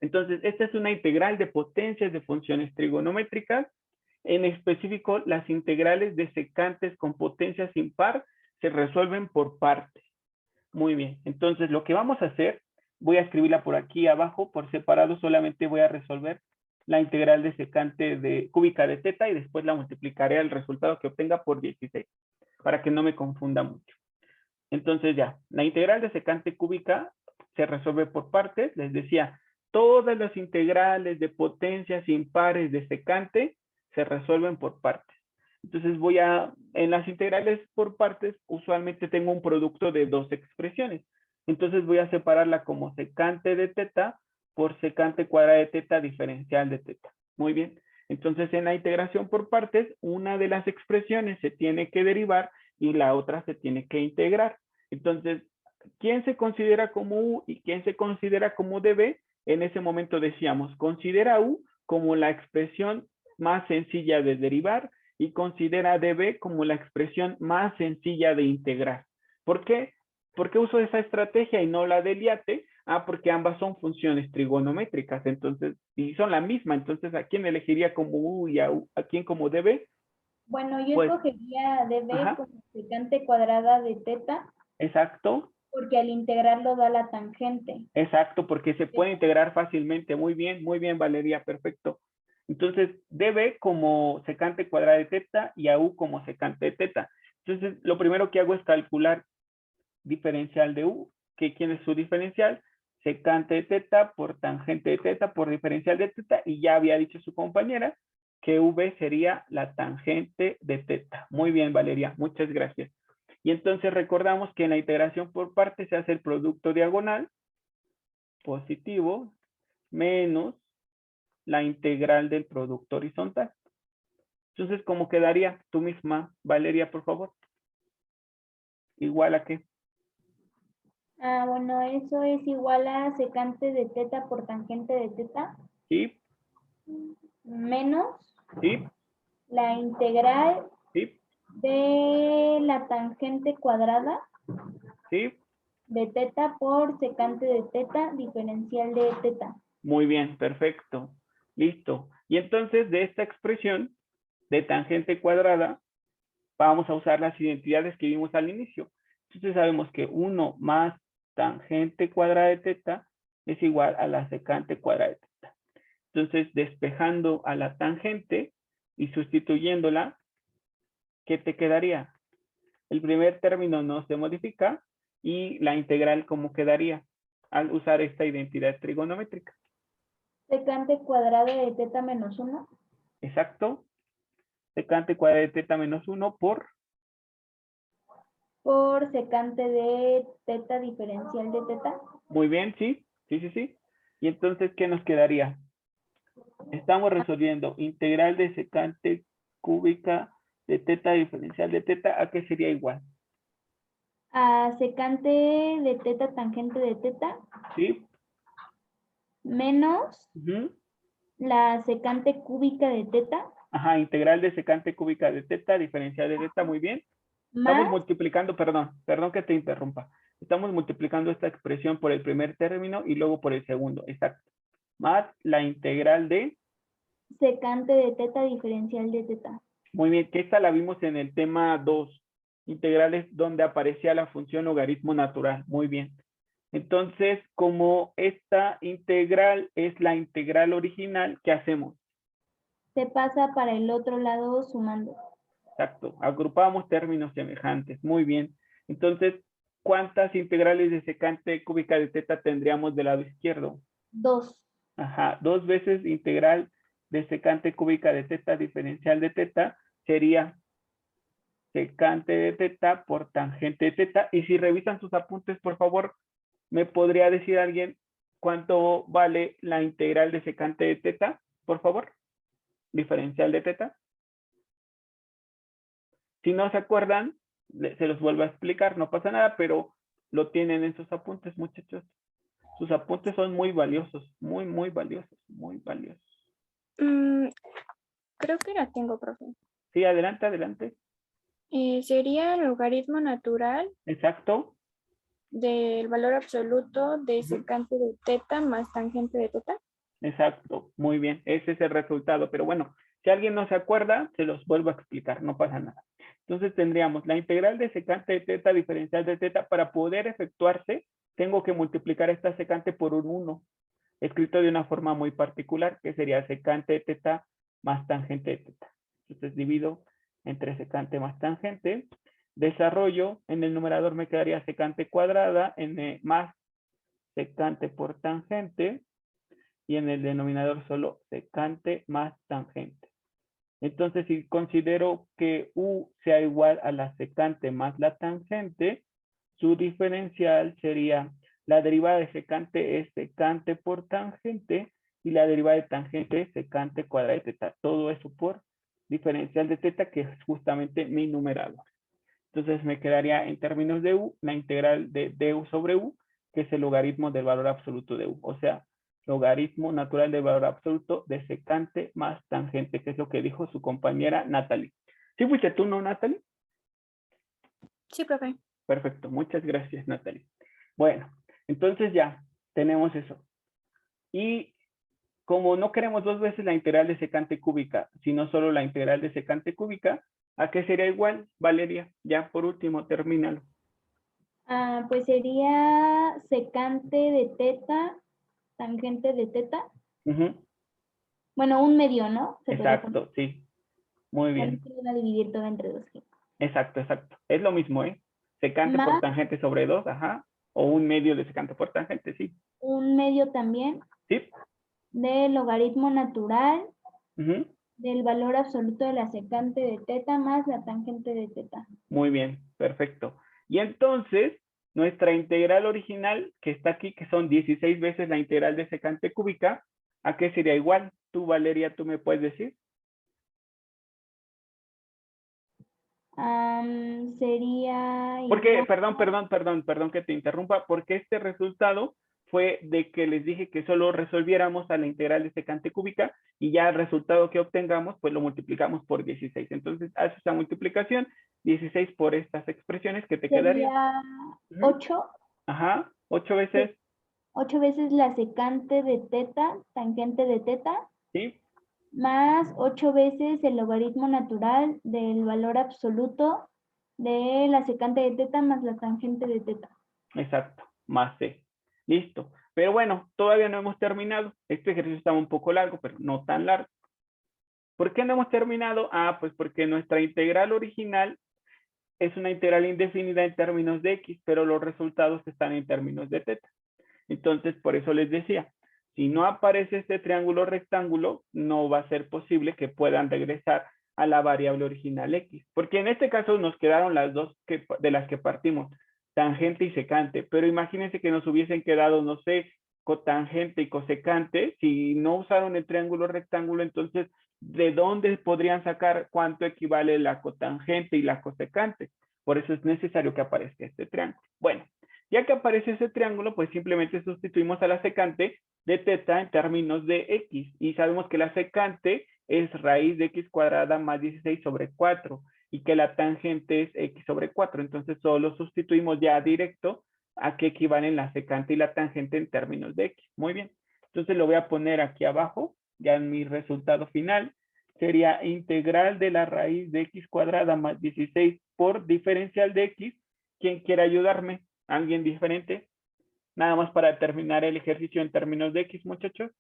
Entonces, esta es una integral de potencias de funciones trigonométricas. En específico, las integrales de secantes con potencia impar se resuelven por partes. Muy bien. Entonces, lo que vamos a hacer, voy a escribirla por aquí abajo, por separado, solamente voy a resolver la integral de secante de cúbica de teta y después la multiplicaré al resultado que obtenga por 16, para que no me confunda mucho. Entonces ya, la integral de secante cúbica se resuelve por partes. Les decía, todas las integrales de potencias impares de secante se resuelven por partes. Entonces en las integrales por partes, usualmente tengo un producto de dos expresiones. Entonces voy a separarla como secante de teta por secante cuadrada de teta diferencial de teta. Muy bien. Entonces en la integración por partes, una de las expresiones se tiene que derivar y la otra se tiene que integrar. Entonces, ¿quién se considera como U y quién se considera como DB? En ese momento decíamos, considera U como la expresión más sencilla de derivar y considera DB como la expresión más sencilla de integrar. ¿Por qué? ¿Por qué uso esa estrategia y no la de Eliate? Ah, porque ambas son funciones trigonométricas, entonces, y son la misma, entonces, ¿a quién elegiría como U y a quién como DB? Bueno, yo Pues, escogería DB ajá. como secante cuadrada de teta, Exacto. porque al integrarlo da la tangente. Exacto, porque se puede integrar fácilmente. Muy bien, Valeria, perfecto. Entonces, DB como secante cuadrada de teta y a U como secante de teta. Entonces, lo primero que hago es calcular diferencial de U, que ¿quién es su diferencial? Secante de teta por tangente de teta por diferencial de teta, y ya había dicho su compañera que V sería la tangente de teta. Muy bien, Valeria, muchas gracias. Y entonces recordamos que en la integración por partes se hace el producto diagonal positivo menos la integral del producto horizontal. Entonces, ¿cómo quedaría? Tú misma, Valeria, por favor. ¿Igual a qué? Bueno, eso es igual a secante de teta por tangente de teta. Sí. Menos. Sí. La integral. Sí. De la tangente cuadrada. Sí. De teta por secante de teta diferencial de teta. Muy bien, perfecto. Listo. Y entonces de esta expresión de tangente cuadrada, vamos a usar las identidades que vimos al inicio. Entonces sabemos que 1 más tangente cuadrada de teta es igual a la secante cuadrada de teta. Entonces, despejando a la tangente y sustituyéndola, ¿qué te quedaría? El primer término no se modifica y la integral, ¿cómo quedaría? Al usar esta identidad trigonométrica. Secante cuadrada de teta menos 1. Exacto. Secante cuadrada de teta menos 1 por secante de teta diferencial de teta. Muy bien, sí. Y entonces, ¿qué nos quedaría? Estamos resolviendo integral de secante cúbica de teta diferencial de teta. ¿A qué sería igual? A secante de teta tangente de teta ¿Sí? menos Ujú. la secante cúbica de teta Ajá, integral de secante cúbica de teta diferencial de teta. Muy bien. Estamos más multiplicando, perdón que te interrumpa. Estamos multiplicando esta expresión por el primer término y luego por el segundo. Exacto. Más la integral de... secante de teta diferencial de teta. Muy bien, que esta la vimos en el tema 2, integrales donde aparecía la función logaritmo natural. Muy bien. Entonces, como esta integral es la integral original, ¿qué hacemos? Se pasa para el otro lado sumando. Exacto, agrupamos términos semejantes. Muy bien. Entonces, ¿cuántas integrales de secante cúbica de teta tendríamos del lado izquierdo? 2. Ajá, 2 veces integral de secante cúbica de teta diferencial de teta sería secante de teta por tangente de teta. Y si revisan sus apuntes, por favor, ¿me podría decir alguien cuánto vale la integral de secante de teta? Por favor, diferencial de teta. Si no se acuerdan, se los vuelvo a explicar, no pasa nada, pero lo tienen en sus apuntes, muchachos. Sus apuntes son muy valiosos, muy, muy valiosos, muy valiosos. Creo que la tengo, profe. Sí, adelante, adelante. Sería el logaritmo natural Exacto. del valor absoluto de secante de teta más tangente de teta. Exacto, muy bien, ese es el resultado, pero bueno, si alguien no se acuerda, se los vuelvo a explicar, no pasa nada. Entonces tendríamos la integral de secante de teta diferencial de teta. Para poder efectuarse, tengo que multiplicar esta secante por un 1, escrito de una forma muy particular, que sería secante de teta más tangente de teta. Entonces divido entre secante más tangente, desarrollo, en el numerador me quedaría secante cuadrada, más secante por tangente, y en el denominador solo secante más tangente. Entonces, si considero que u sea igual a la secante más la tangente, su diferencial sería la derivada de secante es secante por tangente y la derivada de tangente es secante cuadrada de teta. Todo eso por diferencial de teta, que es justamente mi numerador. Entonces me quedaría en términos de u la integral de du sobre u, que es el logaritmo del valor absoluto de u. O sea, logaritmo natural del valor absoluto de secante más tangente, que es lo que dijo su compañera Natalie. ¿Sí fuiste tú, no, Natalie? Sí, profe. Perfecto, muchas gracias, Natalie. Bueno, entonces ya tenemos eso. Y como no queremos 2 veces la integral de secante cúbica, sino solo la integral de secante cúbica, ¿a qué sería igual, Valeria? Ya por último, termínalo. Pues sería secante de teta tangente de teta. Uh-huh. Bueno, un medio, ¿no? Exacto, sí. Muy bien. Se va a dividir todo entre 2. Exacto, exacto. Es lo mismo, ¿eh? Secante por Más tangente sobre 2, ajá. O un medio de secante por tangente, sí. un medio también Sí. del logaritmo natural Uh-huh. del valor absoluto de la secante de teta más la tangente de teta. Muy bien, perfecto. Y entonces, nuestra integral original, que está aquí, que son 16 veces la integral de secante cúbica, ¿a qué sería igual? Tú, Valeria, ¿tú me puedes decir? Sería Porque, igual, perdón que te interrumpa, porque este resultado fue de que les dije que solo resolviéramos a la integral de secante cúbica y ya el resultado que obtengamos, pues lo multiplicamos por 16. Entonces, haces esa multiplicación, 16 por estas expresiones, que te quedaría. sería Uh-huh. 8. Ajá, 8 veces. 8 veces la secante de teta, tangente de teta, Sí, más 8 veces el logaritmo natural del valor absoluto de la secante de teta más la tangente de teta. exacto, más c. Listo. Pero bueno, todavía no hemos terminado. Este ejercicio estaba un poco largo, pero no tan largo. ¿Por qué no hemos terminado? Pues porque nuestra integral original es una integral indefinida en términos de x, pero los resultados están en términos de teta. Entonces, por eso les decía, si no aparece este triángulo rectángulo, no va a ser posible que puedan regresar a la variable original x. Porque en este caso nos quedaron las dos de las que partimos, tangente y secante. Pero imagínense que nos hubiesen quedado, no sé, cotangente y cosecante. Si no usaron el triángulo rectángulo, entonces, ¿de dónde podrían sacar cuánto equivale la cotangente y la cosecante? Por eso es necesario que aparezca este triángulo. Bueno, ya que aparece ese triángulo, pues simplemente sustituimos a la secante de teta en términos de x. Y sabemos que la secante es raíz de x cuadrada más 16 sobre 4 y que la tangente es x sobre 4. Entonces solo sustituimos ya directo a qué equivalen la secante y la tangente en términos de x. Muy bien. Entonces lo voy a poner aquí abajo, ya en mi resultado final. Sería integral de la raíz de x cuadrada más 16 por diferencial de x. ¿Quién quiere ayudarme? ¿Alguien diferente? Nada más para terminar el ejercicio en términos de x, muchachos.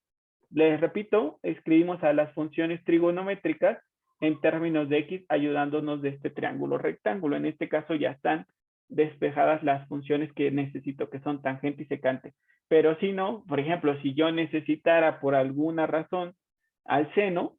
Les repito, escribimos a las funciones trigonométricas en términos de x ayudándonos de este triángulo rectángulo. En este caso ya están despejadas las funciones que necesito, que son tangente y secante. Pero si no, por ejemplo, si yo necesitara por alguna razón al seno,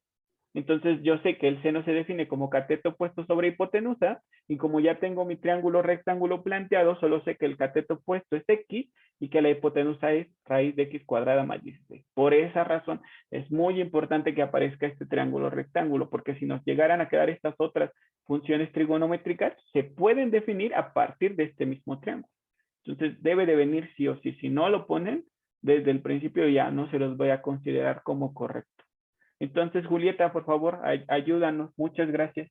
entonces yo sé que el seno se define como cateto opuesto sobre hipotenusa y como ya tengo mi triángulo rectángulo planteado, solo sé que el cateto opuesto es x y que la hipotenusa es raíz de x cuadrada más 16. Por esa razón es muy importante que aparezca este triángulo rectángulo, porque si nos llegaran a quedar estas otras funciones trigonométricas, se pueden definir a partir de este mismo triángulo. Entonces debe de venir sí o sí. Si no lo ponen, desde el principio ya no se los voy a considerar como correcto. Entonces, Julieta, por favor, ayúdanos. Muchas gracias.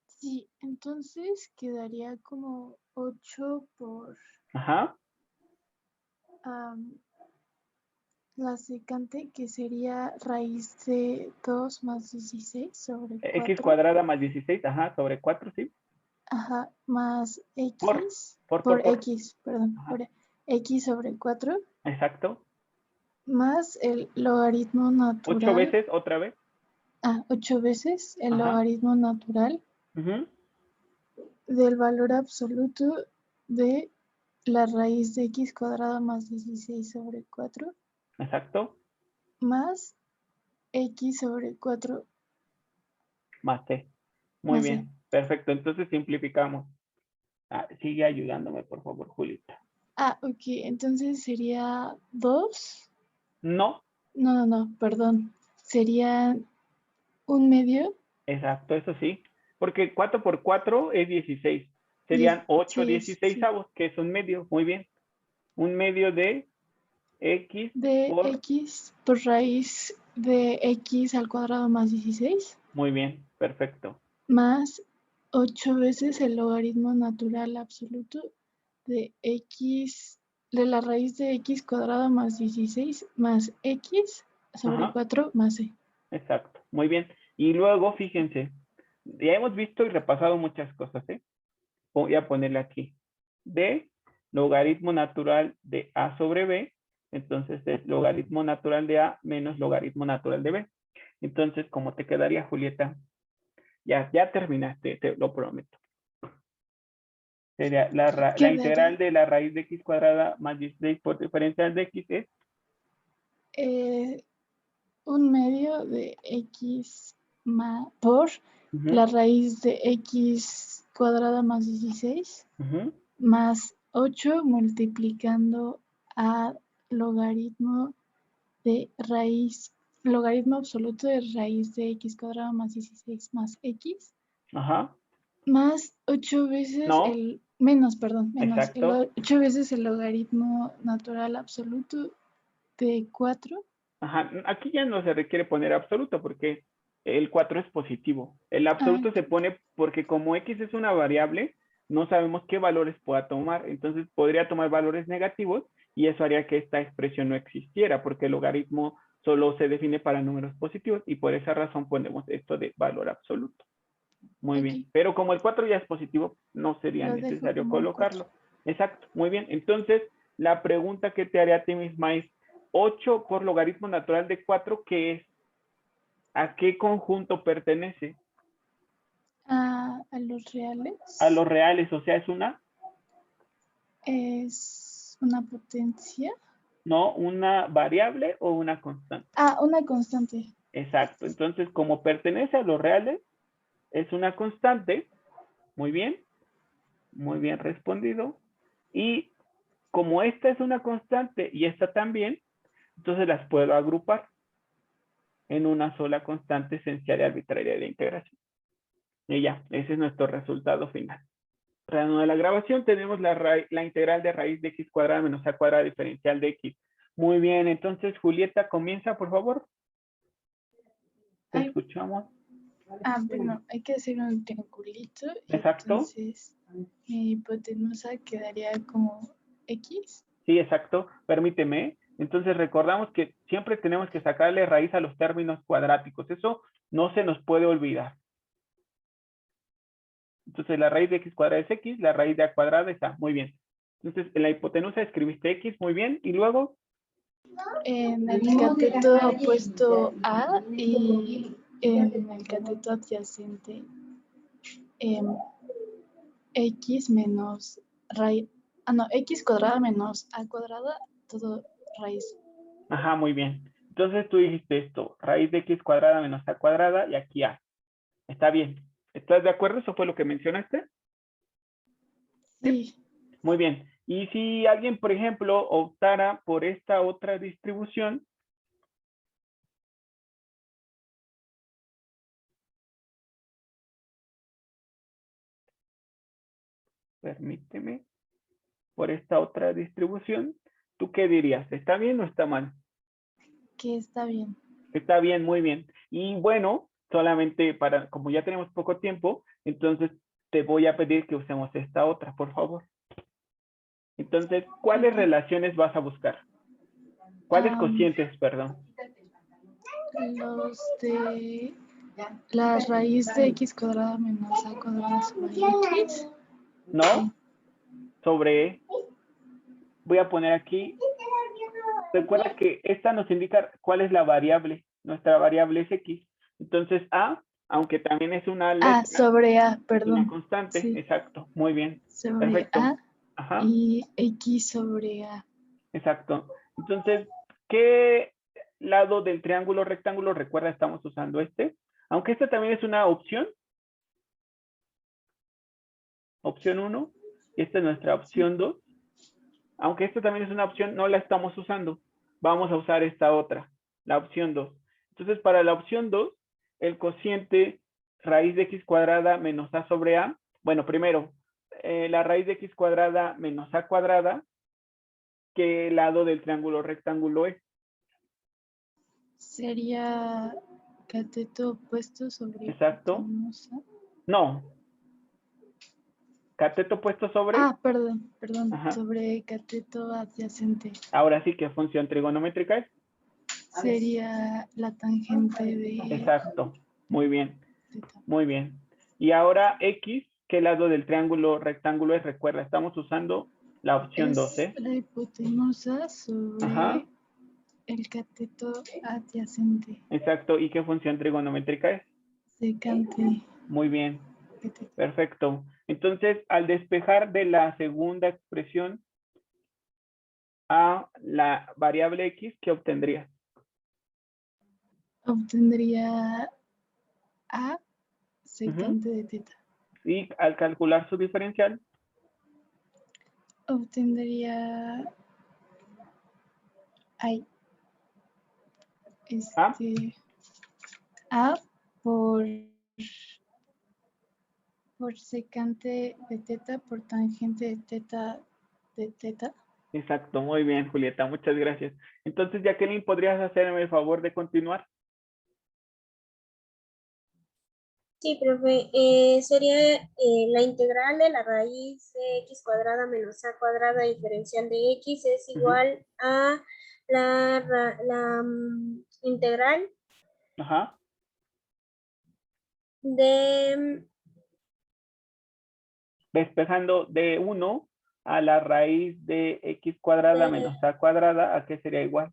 Sí, entonces quedaría como 8 por Ajá. la secante, que sería raíz de 2 más 16 sobre 4. X cuadrada más 16, ajá, sobre 4, ¿sí? Ajá, más x Por. x, perdón, Ajá. por x sobre 4. Exacto. Más el logaritmo natural. 8 veces, otra vez. 8 veces el Ajá. logaritmo natural del valor absoluto de la raíz de x cuadrada más 16 sobre 4. Exacto. Más x sobre 4. Más c. Muy Más bien. Perfecto. Entonces simplificamos. Sigue ayudándome, por favor, Julieta. Ok. Entonces sería 2. No. No, perdón. Sería 1/2. Exacto, eso sí. Porque 4 por 4 es 16. Serían 8 Sí. 16avos, que es 1/2. Muy bien. 1/2 de x De por... x por raíz de x al cuadrado más 16. Muy bien, perfecto. Más 8 veces el logaritmo natural absoluto de x, de la raíz de x cuadrado más 16 más x sobre 4 más c. Exacto, muy bien. Y luego, fíjense, ya hemos visto y repasado muchas cosas, ¿eh? Voy a ponerle aquí. De logaritmo natural de a sobre b, entonces es logaritmo natural de a menos logaritmo natural de b. Entonces, ¿cómo te quedaría, Julieta? Ya terminaste, te lo prometo. Sería la integral de la raíz de x cuadrada más 16 por diferencial de x es 1/2 de x por la raíz de x cuadrada más 16 más 8 multiplicando a logaritmo de raíz, logaritmo absoluto de raíz de x cuadrado más 16 más x. Más 8 veces menos. Exacto. 8 veces el logaritmo natural absoluto de 4. Aquí ya no se requiere poner absoluto porque el 4 es positivo. El absoluto se pone porque como x es una variable, no sabemos qué valores pueda tomar. Entonces podría tomar valores negativos y eso haría que esta expresión no existiera porque el logaritmo solo se define para números positivos y por esa razón ponemos esto de valor absoluto. Muy bien. Pero como el 4 ya es positivo, no sería necesario colocarlo. Exacto. Muy bien. Entonces, la pregunta que te haré a ti misma es 8 por logaritmo natural de 4, ¿qué es? ¿A qué conjunto pertenece? A los reales. A los reales, o sea, ¿es una? Es una potencia. No, ¿una variable o una constante? Una constante. Exacto. Entonces, como pertenece a los reales, es una constante. Muy bien. Muy bien respondido. Y como esta es una constante y esta también, entonces las puedo agrupar en una sola constante esencial y arbitraria de integración. Y ya, ese es nuestro resultado final. Reanudo la grabación, tenemos la integral de raíz de x cuadrada menos a cuadrada diferencial de x. Muy bien, entonces Julieta, comienza, por favor. Te Ay. escuchamos. Bueno, hay que hacer un triangulito. Y Exacto. entonces, mi hipotenusa quedaría como X. Sí, exacto. Permíteme. Entonces recordamos que siempre tenemos que sacarle raíz a los términos cuadráticos. Eso no se nos puede olvidar. Entonces la raíz de x cuadrada es x, la raíz de a cuadrada es a. Muy bien. Entonces en la hipotenusa escribiste x, muy bien. Y luego, En el cateto opuesto A y en el cateto adyacente X menos raíz. No, X cuadrada menos A cuadrada, todo raíz. ajá, muy bien. Entonces tú dijiste esto, raíz de x cuadrada menos a cuadrada y aquí a. Está bien. ¿Estás de acuerdo? ¿Eso fue lo que mencionaste? Sí. Muy bien. Y si alguien, por ejemplo, optara por esta otra distribución, permíteme, por esta otra distribución, ¿tú qué dirías? ¿Está bien o está mal? Que está bien. Está bien, muy bien. Y bueno, solamente para, como ya tenemos poco tiempo, entonces te voy a pedir que usemos esta otra, por favor. Entonces, ¿cuáles relaciones vas a buscar? ¿Cuáles cocientes, perdón? Los de la raíz de X cuadrada menos A cuadrada sobre X. ¿No? Sobre, voy a poner aquí, recuerda que esta nos indica cuál es la variable. Nuestra variable es X. Entonces, A, aunque también es una letra, Sobre A, es una perdón. constante. Sí. Exacto, muy bien. Sobre Perfecto. A Ajá. y X sobre A. Exacto. Entonces, ¿qué lado del triángulo rectángulo? Recuerda, estamos usando este. Aunque esta también es una opción. Opción 1. Y esta es nuestra opción 2. Aunque esta también es una opción, no la estamos usando. Vamos a usar esta otra, la opción 2. Entonces, para la opción 2, el cociente raíz de x cuadrada menos a sobre a. Bueno, primero, la raíz de x cuadrada menos a cuadrada, ¿qué lado del triángulo rectángulo es? Sería cateto opuesto sobre Exacto. hipotenusa. No. Cateto puesto sobre. Perdón. Ajá. Sobre cateto adyacente. Ahora sí, ¿qué función trigonométrica es? Sería la tangente de Exacto. Muy bien. teta. Muy bien. Y ahora X, ¿qué lado del triángulo rectángulo es? Recuerda, estamos usando la opción 2, ¿eh? La hipotenusa sobre Ajá. el cateto adyacente. Exacto. ¿Y qué función trigonométrica es? Secante. Muy bien. Cateto. Perfecto. Entonces, al despejar de la segunda expresión a la variable X, ¿qué obtendrías? Obtendría A secante de teta. Y al calcular su diferencial, Obtendría A por secante de teta por tangente de teta. exacto, muy bien, Julieta, muchas gracias. Entonces, Jacqueline, ¿podrías hacerme el favor de continuar? Sí, profe. Sería la integral de la raíz de x cuadrada menos a cuadrada diferencial de x es igual a la integral Ajá. de Despejando de 1 a la raíz de x cuadrada menos a cuadrada, ¿a qué sería igual?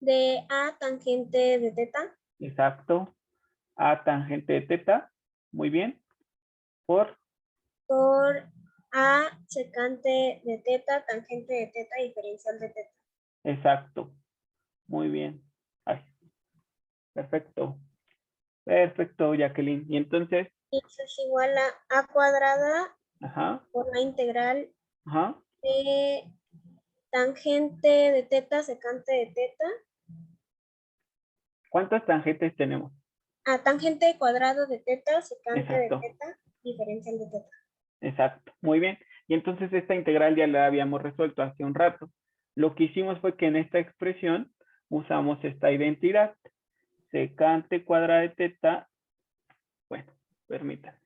de a tangente de teta. Exacto. A tangente de teta. Muy bien. Por A secante de teta, tangente de teta, diferencial de teta. exacto. Muy bien. Ay. Perfecto. Perfecto, Jacqueline. Y entonces, Eso es igual a cuadrada ajá, por la integral ajá, de tangente de teta, secante de teta. ¿Cuántas tangentes tenemos? Tangente cuadrado de teta, secante de Exacto. teta, diferencial de teta. Exacto, muy bien. Y entonces esta integral ya la habíamos resuelto hace un rato. Lo que hicimos fue que en esta expresión usamos esta identidad. Secante cuadrada de teta. Bueno, permítanme.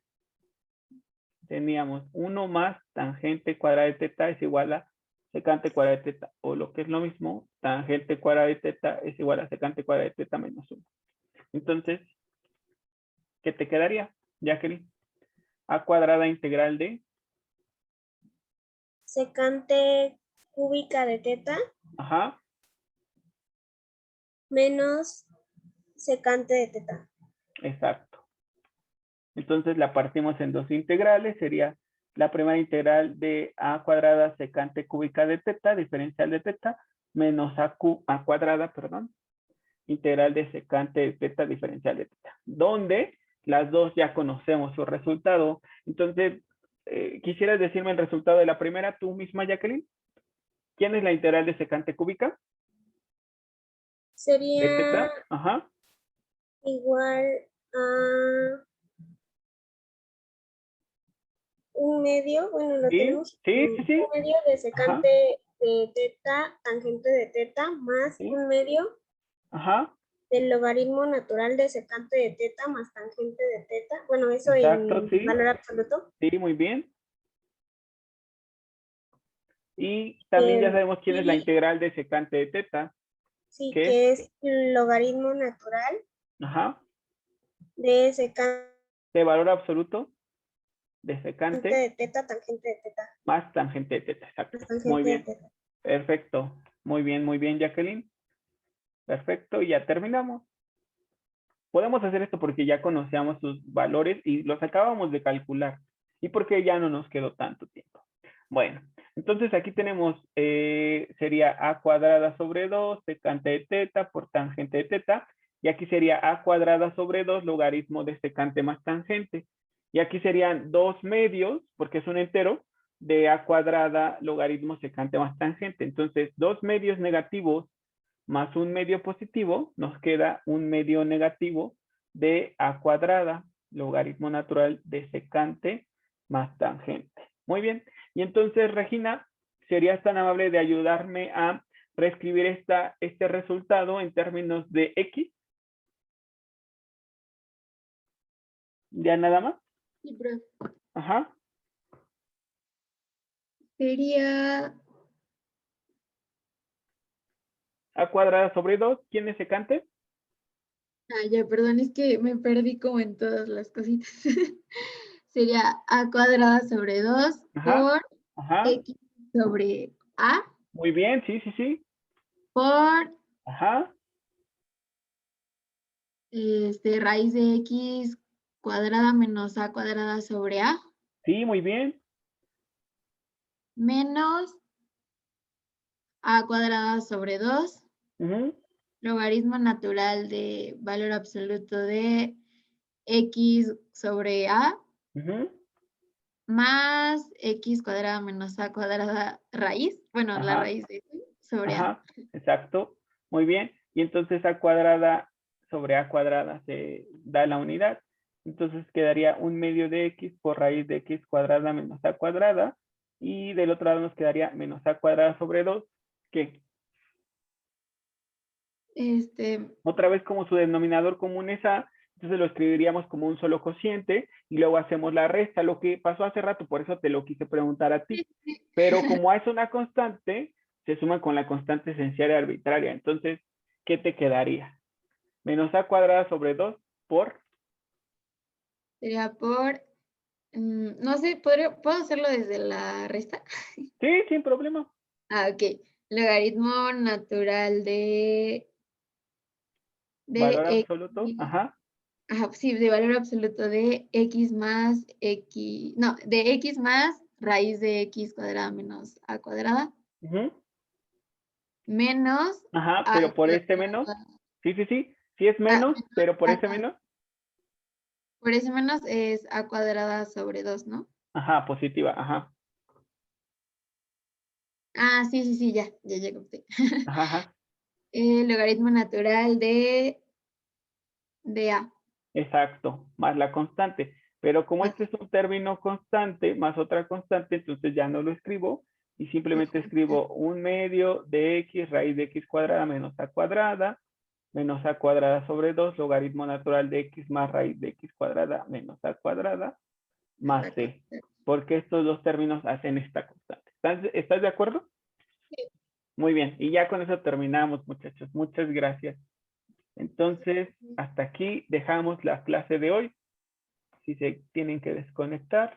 Teníamos 1 más tangente cuadrada de teta es igual a secante cuadrada de teta. O lo que es lo mismo, tangente cuadrada de teta es igual a secante cuadrada de teta menos 1. Entonces, ¿qué te quedaría, Jacqueline? A cuadrada integral de... Secante cúbica de teta Ajá, menos secante de teta. exacto. Entonces la partimos en dos integrales. Sería la primera integral de a cuadrada secante cúbica de teta, diferencial de teta, menos a cuadrada, perdón, integral de secante de teta, diferencial de teta. Donde las dos ya conocemos su resultado. Entonces, ¿quisieras decirme el resultado de la primera tú misma, Jacqueline? ¿Quién es la integral de secante cúbica? De Sería teta. Ajá. igual a 1/2, bueno, lo Sí, tenemos. sí, sí, sí. 1/2 de secante de teta, tangente de teta, más Sí. 1/2 Ajá. del logaritmo natural de secante de teta más tangente de teta. Bueno, eso Exacto, en sí. valor absoluto. Sí, muy bien. Y también ya sabemos quién es la Y integral de secante de teta. sí, ¿Qué es? que es el logaritmo natural Ajá. de secante De valor absoluto de secante de teta, tangente de teta, más tangente de teta. Exacto. más Muy tangente de bien. teta. Perfecto. Muy bien, Jacqueline. Perfecto. Ya terminamos. Podemos hacer esto porque ya conocíamos sus valores y los acabamos de calcular. Y porque ya no nos quedó tanto tiempo. Bueno, entonces aquí tenemos, sería a cuadrada sobre 2, secante de teta por tangente de teta. Y aquí sería a cuadrada sobre 2, logaritmo de secante más tangente. Y aquí serían 2 medios, porque es un entero, de a cuadrada logaritmo secante más tangente. Entonces, 2 medios negativos más un medio positivo, nos queda un medio negativo de a cuadrada, logaritmo natural de secante más tangente. Muy bien. Y entonces, Regina, ¿serías tan amable de ayudarme a reescribir este resultado en términos de X? ¿Ya nada más? Sí, profe. Ajá. Sería A cuadrada sobre 2, ¿quién es secante? ya, perdón, es que me perdí como en todas las cositas. Sería a cuadrada sobre 2 Ajá. por Ajá. x sobre a Muy bien, sí, sí, sí. por Ajá. raíz de x cuadrada menos a cuadrada sobre a Sí, muy bien. menos a cuadrada sobre 2 Ujú. logaritmo natural de valor absoluto de x sobre a Ujú. más x cuadrada menos a cuadrada raíz, bueno, la Ajá. raíz de x sobre a. Ajá, exacto. Muy bien. Y entonces a cuadrada sobre a cuadrada se da la unidad. Entonces quedaría un medio de x por raíz de x cuadrada menos a cuadrada. Y del otro lado nos quedaría menos a cuadrada sobre 2, que otra vez como su denominador común es a, entonces lo escribiríamos como un solo cociente y luego hacemos la resta, lo que pasó hace rato, por eso te lo quise preguntar a ti. Pero como es una constante, se suma con la constante esencial y arbitraria. Entonces, ¿qué te quedaría? Menos a cuadrada sobre 2 por... Sería por, no sé, ¿puedo hacerlo desde la resta? Sí, sin problema. Ok. Logaritmo natural de Valor x, absoluto. Ajá. ajá, sí, de valor absoluto de x más x, no, de x más raíz de x cuadrada menos a cuadrada Ujú. menos Ajá, a pero por este menos. Sí, sí, sí. Sí es menos, pero por ese menos. por eso menos es a cuadrada sobre 2, ¿no? Ajá, positiva. Ajá. Ah, sí, ya llegó usted. Ajá, ajá, El logaritmo natural de A. exacto, más la constante. Pero como Ah, este es un término constante más otra constante, entonces ya no lo escribo y simplemente escribo 1/2 de x raíz de x cuadrada menos a cuadrada sobre 2 logaritmo natural de x más raíz de x cuadrada menos a cuadrada más la c. constante. Porque estos dos términos hacen esta constante. ¿Estás de acuerdo? Muy bien. Y ya con eso terminamos, muchachos. Muchas gracias. Entonces, hasta aquí dejamos la clase de hoy. Si se tienen que desconectar.